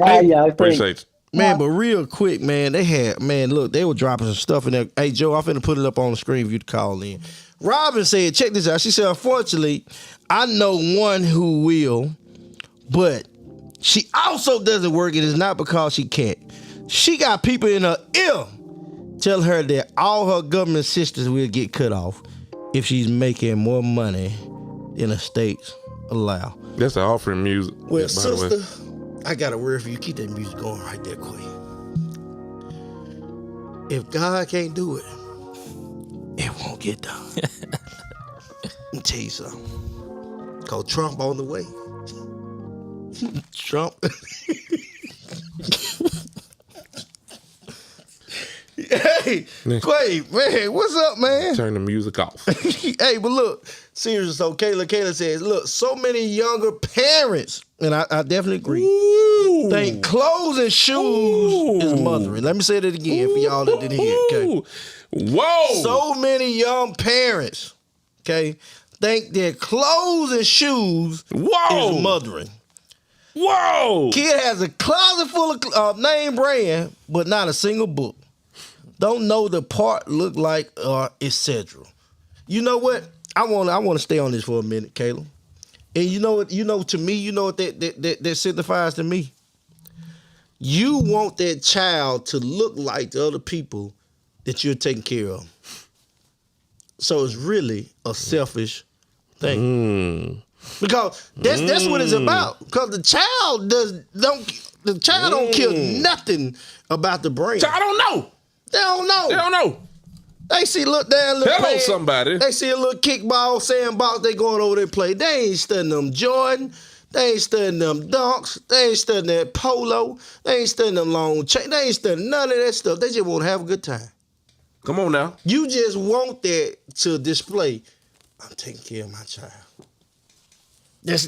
Yeah, appreciate you. Man, but real quick, man, look, they were dropping some stuff in there. Hey, Joe, I'm finna put it up on the screen for you to call in. Robin said, check this out. She said, unfortunately, I know one who will, but she also doesn't work. It is not because she can't. She got people in her ear telling her that all her government sisters will get cut off if she's making more money than the states allow. That's the offering music. Well, sister, I got a word for you. Keep that music going right there, Queen. If God can't do it, it won't get done. Let me tell you something. Cause Trump on the way. Trump. Hey, Quay, man, what's up, man? Turn the music off. Hey, but look, seriously, so Kayla says, look, so many younger parents, and I definitely agree. think clothes and shoes is mothering. Let me say that again for y'all that didn't hear. Okay. Whoa! So many young parents, okay, think that clothes and shoes is mothering. Whoa! Kid has a closet full of name brand, but not a single book. Don't know the part look like, etc. You know what? I want to stay on this for a minute, Caleb. And you know what? To me, you know what that signifies to me. You want that child to look like the other people that you're taking care of. So it's really a selfish thing. Because that's what it's about. Because the child don't care nothing about the brain. Child don't know. They don't know. They don't know. They see little Hello, somebody. They see a little kickball, sandbox. They going over there and play. They ain't studying them Jordan. They ain't studying them dunks. They ain't studying that polo. They ain't studying them long chain. They ain't studying none of that stuff. They just want to have a good time. Come on now. You just want that to display. I'm taking care of my child. That's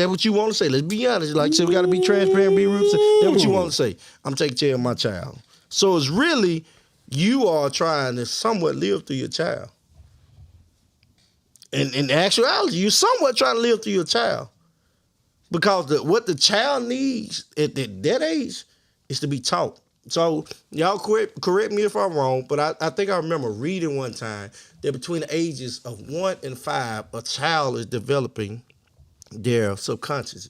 what you want to say. Let's be honest. Like I said, we got to be transparent, be real. That's what you want to say. I'm taking care of my child. So it's really you are trying to somewhat live through your child. And in actuality, you're somewhat trying to live through your child. Because what the child needs at that age is to be taught. So y'all correct me if I'm wrong, but I think I remember reading one time that between the ages of 1 and 5, a child is developing their subconscious.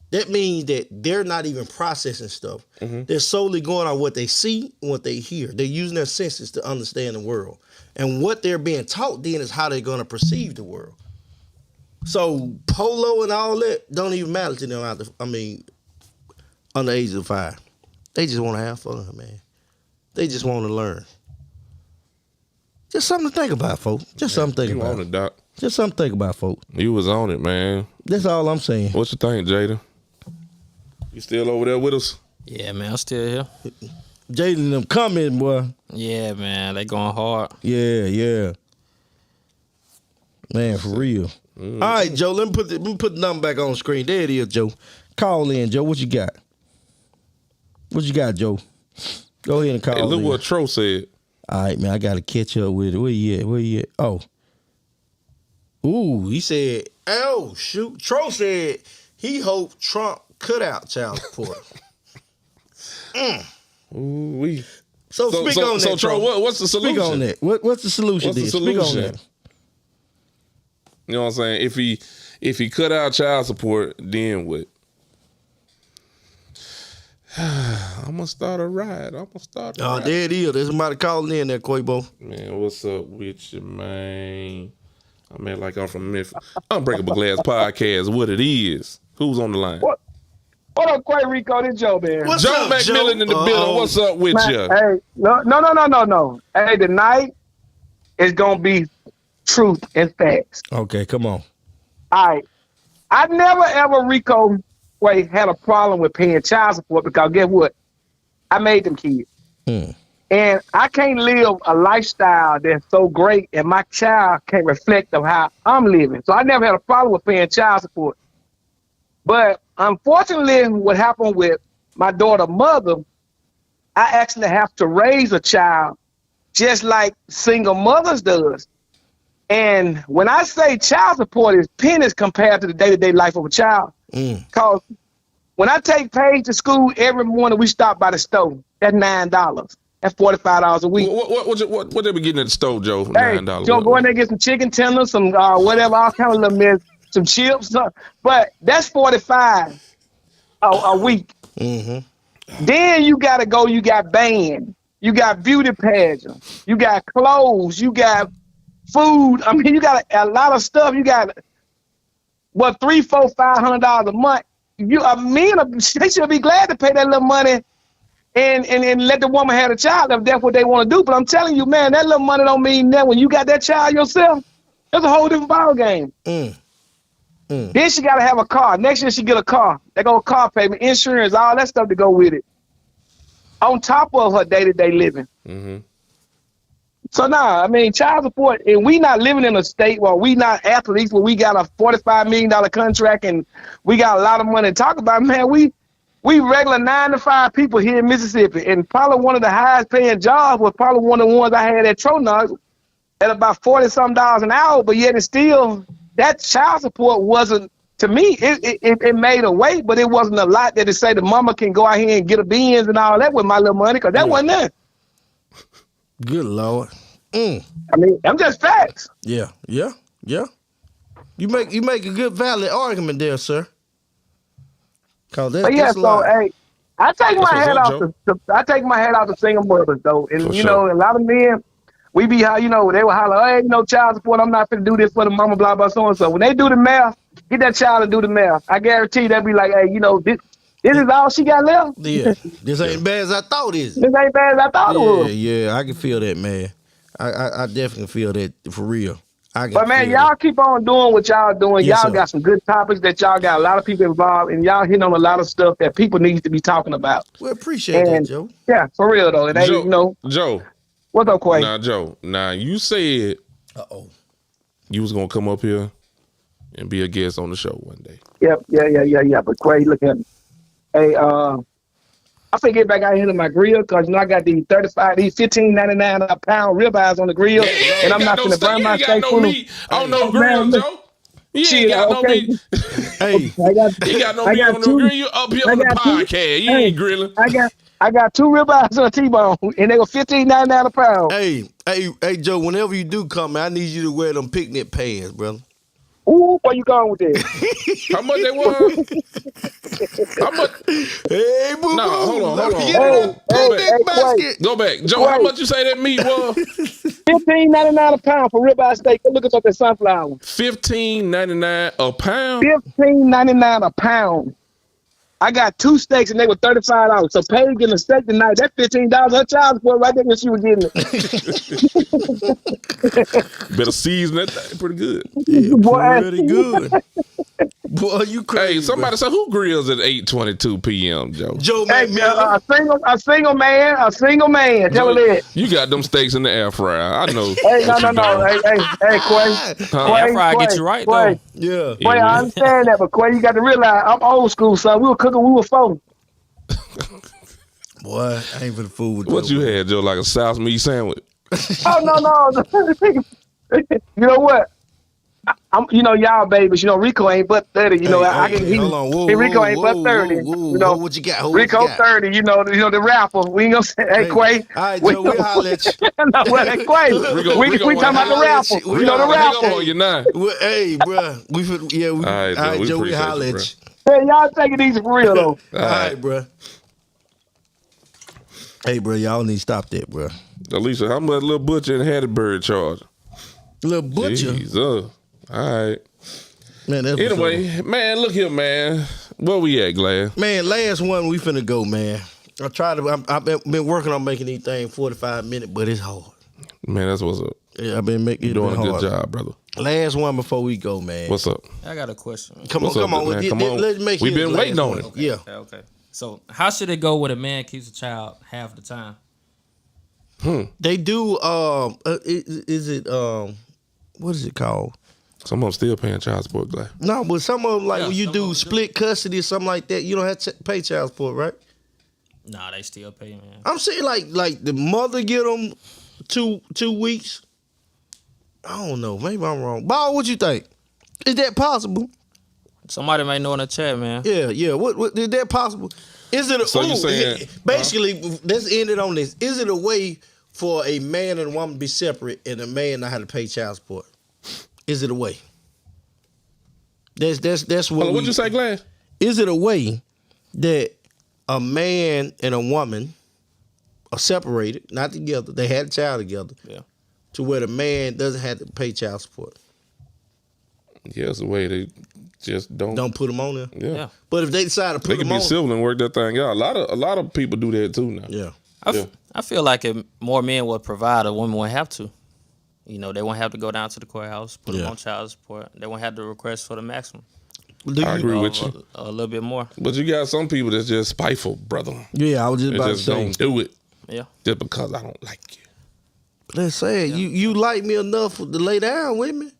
That means that they're not even processing stuff. Mm-hmm. They're solely going on what they see and what they hear. They're using their senses to understand the world. And what they're being taught then is how they're going to perceive the world. So polo and all that don't even matter to them under the age of 5. They just want to have fun, man. They just want to learn. Just something to think about, folks. Just something to think about. You on it, Doc. Just something to think about, folks. You was on it, man. That's all I'm saying. What you think, Jada? You still over there with us? Yeah, man, I'm still here. Jaden and them coming, boy. Yeah, man, they going hard. Yeah. Man, for real. All right, Joe, let me put the number back on the screen. There it is, Joe. Call in, Joe. What you got? What you got, Joe? Go ahead and call in. Look what Tro said. All right, man, I got to catch up with it. Where you at? Oh. Ooh, he said, oh, shoot. Tro said he hoped Trump cut out child support. Ooh-wee. So speak on that, Tro, what's the solution? Speak on that. What's the solution? What's the solution? Speak on that. You know what I'm saying? If he cut out child support, then what? I'm gonna start a ride. There it is. There's somebody calling in there, Quavo. Man, what's up with you, man? I mean, like I'm from Memphis. Unbreakable Glass Podcast, what it is. Who's on the line? What up, Quay Rico? This Joe, man. What's Joe up, McMillan Joe? in the building. What's up with you? Hey, no. Hey, tonight is gonna be truth and facts. Okay, come on. All right. I never ever, Rico, had a problem with paying child support because guess what? I made them kids. And I can't live a lifestyle that's so great and my child can't reflect on how I'm living. So I never had a problem with paying child support. But unfortunately, what happened with my daughter's mother, I actually have to raise a child just like single mothers does. And when I say child support is pennies compared to the day-to-day life of a child, because when I take Paige to school every morning, we stop by the store. That's $9. That's $45 a week. What they be getting at the store, Joe? For hey, $9. Joe, go in there and get some chicken tenders, some whatever, all kind of little mess, some chips. But that's $45 a week. Mm-hmm. Then you got to go. You got band. You got beauty pageant. You got clothes. You got food. I mean, you got a lot of stuff. You got $300, $400, $500 a month. They should be glad to pay that little money and let the woman have a child if that's what they want to do. But I'm telling you, man, that little money don't mean nothing. When you got that child yourself, that's a whole different ball game. Then she got to have a car. Next year she get a car. They go car payment, insurance, all that stuff to go with it. On top of her day-to-day living. Mm-hmm. So I mean, child support, and we not living in a state where we not athletes, where we got a $45 million contract and we got a lot of money to talk about. Man, we regular 9 to 5 people here in Mississippi, and probably one of the highest paying jobs was probably one of the ones I had at Tronox at about $40-something an hour. But yet, it's still that child support wasn't, to me. It made a way, but it wasn't a lot that to say the mama can go out here and get a Benz and all that with my little money, because that wasn't there. Good Lord. I mean, I'm just facts. Yeah. You make a good valid argument there, sir. Cause that's, But yeah, that's so hey, I take my head off Joe. I take my head off the single mothers though, and For you know, sure. a lot of men, we be how they will holler, hey, child support. I'm not gonna do this for the mama, blah blah so and so. When they do the math, get that child to do the math. I guarantee they'll be like, hey, this is all she got left. Yeah, this ain't bad as I thought, is it? This ain't bad as I thought it was. Yeah, I can feel that, man. I definitely feel that for real. But man, y'all keep on doing what y'all doing. Yes, y'all sir. got some good topics that y'all got a lot of people involved, and y'all hitting on a lot of stuff that people need to be talking about. We appreciate that, And Joe. yeah, for real though. And they, Joe. what's up, Quay? Now, Joe. Now you said you was gonna come up here and be a guest on the show one day. Yep, yeah. But Quay, look at me. Hey, I finna get back out here to my grill because I got these $15.99 a pound ribeyes on the grill, and I'm not gonna burn my steak full. I don't know grill, Joe. You ain't got no meat. Hey, You got no meat on the grill. You up here on the podcast. You ain't grilling. I got 2 ribeyes on a T-bone, and they were $15.99 a pound. Hey, Joe. Whenever you do come, man, I need you to wear them picnic pants, brother. Ooh, where you going with that? How much they was? How much? Hey, boo. No, hold on. Go back. Joe, how much you say that meat was? $15.99 a pound for ribeye steak. Go look up that sunflower. $15.99 a pound? $15.99 a pound. I got 2 steaks and they were $35. So Paige getting a steak tonight. That's $15 her child support right there when she was getting it. Better season that thing pretty good. Yeah, pretty good. Boy, you crazy. Hey, somebody say who grills at 8:22 p.m., Joe? Joe Hey, McMillan. a single man. Tell her that. You got them steaks in the air fryer. I know. Hey, no. Hey, Quay. Air fryer get you right though. Yeah. Quay, I understand that, but Quay, you got to realize I'm old school, son. We were cooking, we were 4. Boy, I ain't for the food with What Joe, you man. had, Joe? Like a South meat sandwich? Oh no. You know what? I'm, y'all babies. Rico ain't but 30. Hold on. Rico ain't but 30. Whoa, what you got? Rico 30. The rapper. We ain't gonna say, hey, Quay. All right, Joe, we'll holler at you. No, well, hey, Quay. We talking about the rapper. We The rapper. on you now. Hey, bro. All right, Joe, we appreciate holler you, at you. Hey, y'all take it easy for real though. All right, bro. Hey, bro, y'all need to stop that, bro. Alicia, how much little butcher and Hattiesburg charge? Little butcher. Jesus. All right. Man, that's Anyway, man, look here, man. Where we at, Glad? Man, last one we finna go, man. I've been working on making these things 45 minutes, but it's hard. Man, that's what's up. Yeah, I've been making it Doing a hard. good job, brother. Last one before we go, man. What's up? I got a question. Come What's on. up, man? Come on. Let's make We've his been last waiting on one. it. Yeah. Okay. So how should it go when a man keeps a child half the time? They do. Is it what is it called? Some of them still paying child support, Glad. No, but some of them when you some do of them split custody or something like that, you don't have to pay child support, right? Nah, they still pay, man. I'm saying like the mother get them 2 weeks. I don't know. Maybe I'm wrong. Bob, what you think? Is that possible? Somebody might know in the chat, man. Yeah. What is that possible? Is it? So you saying basically? Let's end it on this. Is it a way for a man and a woman to be separate, and a man not have to pay child support? Is it a way? That's what. What'd you say, Glad? Is it a way that a man and a woman are separated, not together? They had a child together. Yeah. To where the man doesn't have to pay child support. Yeah, it's a way they just don't put them on there. Yeah. But if they decide to put They them can on, be civil and work that thing out. A lot of people do that too now. yeah. I feel like if more men would provide, a woman wouldn't have to. They won't have to go down to the courthouse, put them on child support. They won't have to request for the maximum. I agree with you. A little bit more. But you got some people that's just spiteful, brother. Yeah, I was just They about to just say. don't do it Yeah. just because I don't like you. Let's say you like me enough to lay down with me.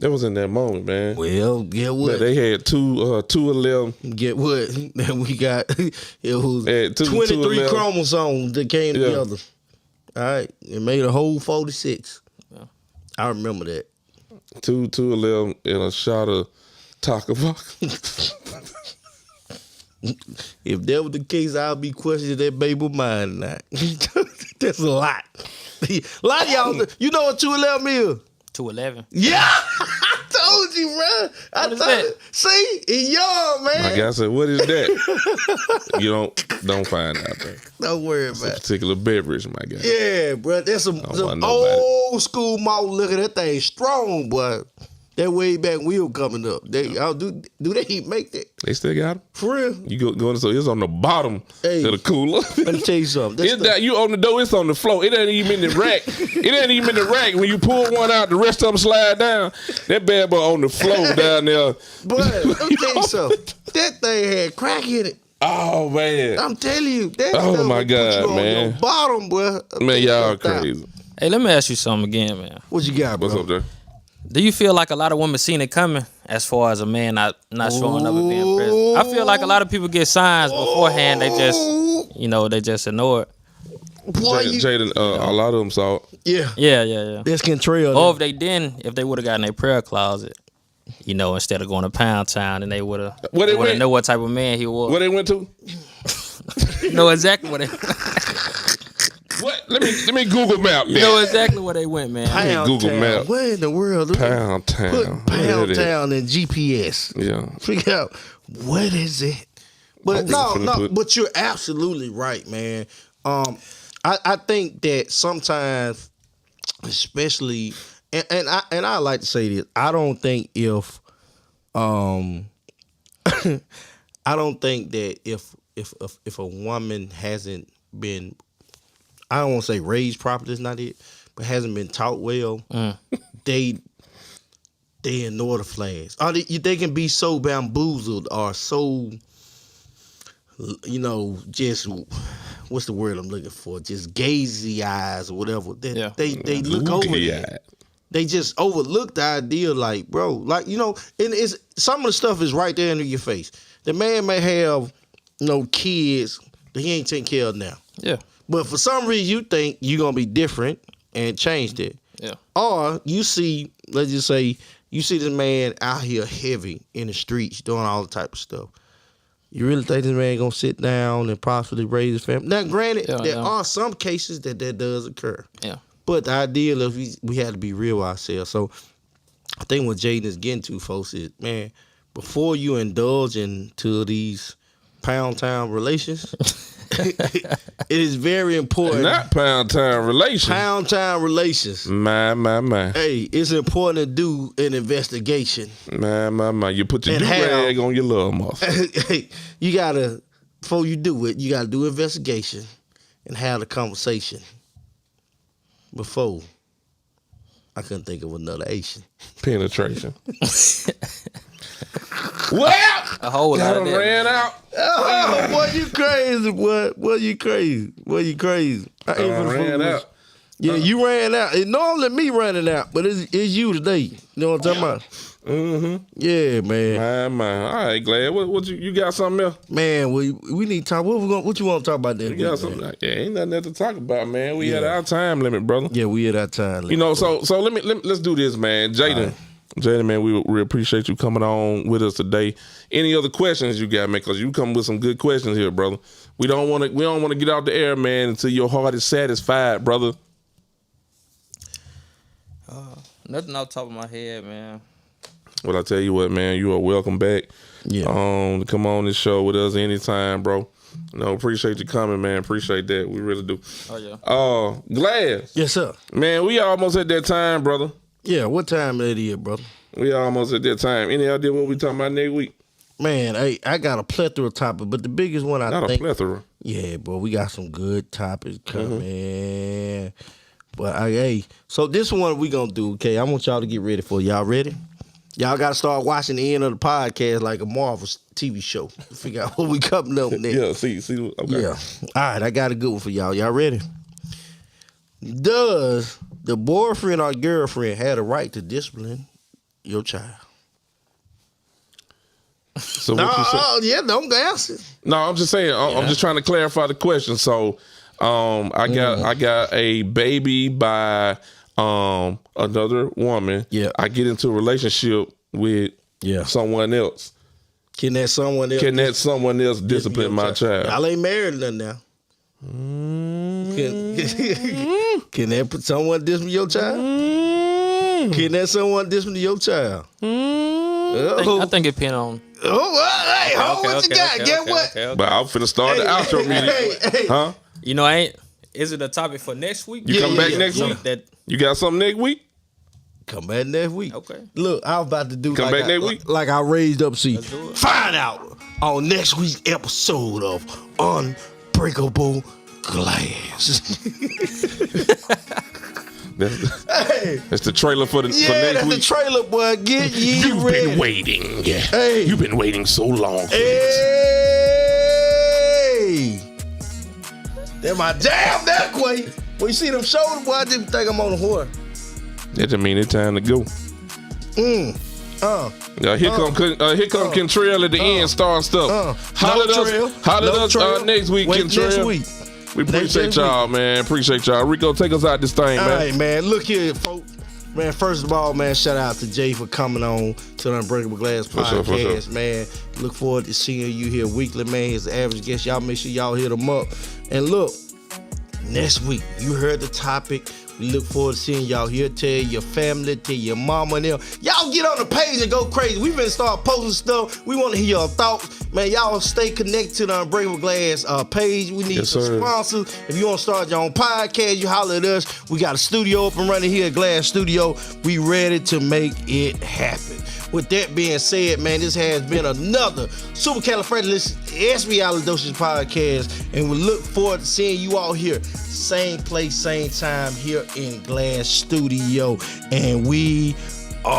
That was in that moment, man. Well, get what? Man, they had 211. Get what? We got it was 23 chromosomes that came together. All right, it made a whole 46. Yeah. I remember that. 211 and a shot of Taco Bell. If that was the case, I'll be questioning that baby of mine now. That's a lot. A lot of y'all, you know what 211 is? 211. Yeah, I told you, bro. What is that? See, it's young, man. My guy said, "What is that?" You don't find out, bro. Don't worry about it. Particular beverage, my guy. Yeah, bro. That's some old school malt liquor. That thing strong, boy. That way back wheel coming up. Do they make that? They still got them? For real? You go in, so it's on the bottom of the cooler. Let me tell you something. You on the door, it's on the floor. It ain't even in the rack. It ain't even in the rack. When you pull one out, the rest of them slide down. That bad boy on the floor down there. But let me tell you something. That thing had crack in it. Oh, man. I'm telling you. That oh, my God, put you man. on your bottom, boy. Man, y'all crazy. Hey, let me ask you something again, man. What you got, bro? What's up there? Do you feel like a lot of women seen it coming as far as a man not showing up and being present? I feel like a lot of people get signs beforehand. They just ignore it. Boy, Jaden, a lot of them saw it. Yeah. That's Kentrell. Or if they would have gotten their prayer closet, instead of going to Pound Town, and they would have know what type of man he was. Where they went to? Know exactly what they. What? Let me Google Map. You know exactly where they went, man. Pound Google Town. Map. Where in the world? Pound Town. Put Pound Town in GPS. Yeah. Figure out what is it. But but you're absolutely right, man. I think that sometimes, especially, and I like to say this. I don't think if I don't think that if a woman hasn't been, I don't want to say raised properly, that's not it, but hasn't been taught well, they ignore the flags. Or they can be so bamboozled or so, just, what's the word I'm looking for? Just gazy eyes or whatever. They look over that. They just overlook the idea, like, bro, like, and it's some of the stuff is right there in your face. The man may have kids that he ain't taking care of now. Yeah. But for some reason you think you're gonna be different and change that. Yeah. Or you see, let's just say, you see this man out here heavy in the streets doing all the type of stuff. You really think this man gonna sit down and possibly raise his family? Now, granted, there are some cases that does occur. Yeah. But the idea is we had to be real with ourselves. So I think what Jaden is getting to, folks, is, man, before you indulge into these Pound Town relations, it is very important. Not Pound Town relations. Pound Town relations. My. Hey, it's important to do an investigation. My. You put your do-rag on your little muscle. Hey, you gotta, before you do it, you gotta do investigation and have the conversation. Before, I couldn't think of another Asian. Penetration. Well, a whole lot of that. Ran out. Oh, boy, you crazy, boy. Boy, you crazy. I ran out. Yeah, you ran out. It's normally me running out, but it's you today. You know what I'm talking about? Mm-hmm. Yeah, man. My. All right, Glad. What you got something else? Man, we need to talk. What you want to talk about then? You got something? Ain't nothing else to talk about, man. We had our time limit, brother. Yeah, we had our time limit. So let's do this, man. Jaden, man, we appreciate you coming on with us today. Any other questions you got, man? Because you come with some good questions here, brother. We don't want to get out the air, man, until your heart is satisfied, brother. Nothing off the top of my head, man. Well, I tell you what, man, you are welcome back. Yeah. To come on this show with us anytime, bro. Appreciate you coming, man. Appreciate that. We really do. Oh yeah. Glad. Yes, sir. Man, we almost at that time, brother. Yeah, what time it is, brother? We almost at that time. Any idea what we talking about next week? Man, I got a plethora of topics, but the biggest one Not think. a plethora. Yeah, bro, we got some good topics coming. Mm-hmm. But so this one we gonna do. Okay, I want y'all to get ready for it. Y'all ready? Y'all got to start watching the end of the podcast like a Marvel TV show. Figure out what we coming up next. Yeah, see. Okay. Yeah. All right, I got a good one for y'all. Y'all ready? Does the boyfriend or girlfriend have the right to discipline your child. So what you say? Yeah, don't answer. No, I'm just saying. I'm just trying to clarify the question. So, I got a baby by another woman. Yeah. I get into a relationship with someone else. Can that someone else discipline my child? Y'all ain't married nothing now. Can that put someone discipline your child? Can that someone discipline your child? I think it depends on. What you got? Get what? But I'm finna start the outro music. Huh? You know, is it a topic for next week? You come back next week? You got something next week? Come back next week. Okay. Look, I was about to do back next week? Like I raised up seat. Find out on next week's episode of Unbreakable Glass. That's the trailer for next week. That's the trailer, boy. Get ye You've ready. been waiting. Hey. You've been waiting so long. Hey. That my damn that way. When you see them shoulders, boy, I didn't think I'm on the horse. That just mean it's time to go. Here come Kentrell at the end, starting stuff. Holler at us next week, Kentrell. Next week. We appreciate y'all, man. Appreciate y'all. Rico, take us out this thing, man. All right, man. Look here, folks. Man, first of all, man, shout out to Jay for coming on to the Unbreakable Glass podcast, man. Look forward to seeing you here weekly, man. He's the average guest. Y'all make sure y'all hit him up. And look, next week, you heard the topic. We look forward to seeing y'all here. Tell your family, tell your mama and them. Y'all get on the page and go crazy. We been start posting stuff. We want to hear your thoughts. Man, y'all stay connected to the Unbreakable Glass page. We need some sponsors. If you want to start your own podcast, you holler at us. We got a studio up and running here at Glass Studio. We ready to make it happen. With that being said, man, this has been another Supercalifragilisticexpialidocious podcast, and we look forward to seeing you all here, same place, same time, here in Glass Studio, and we are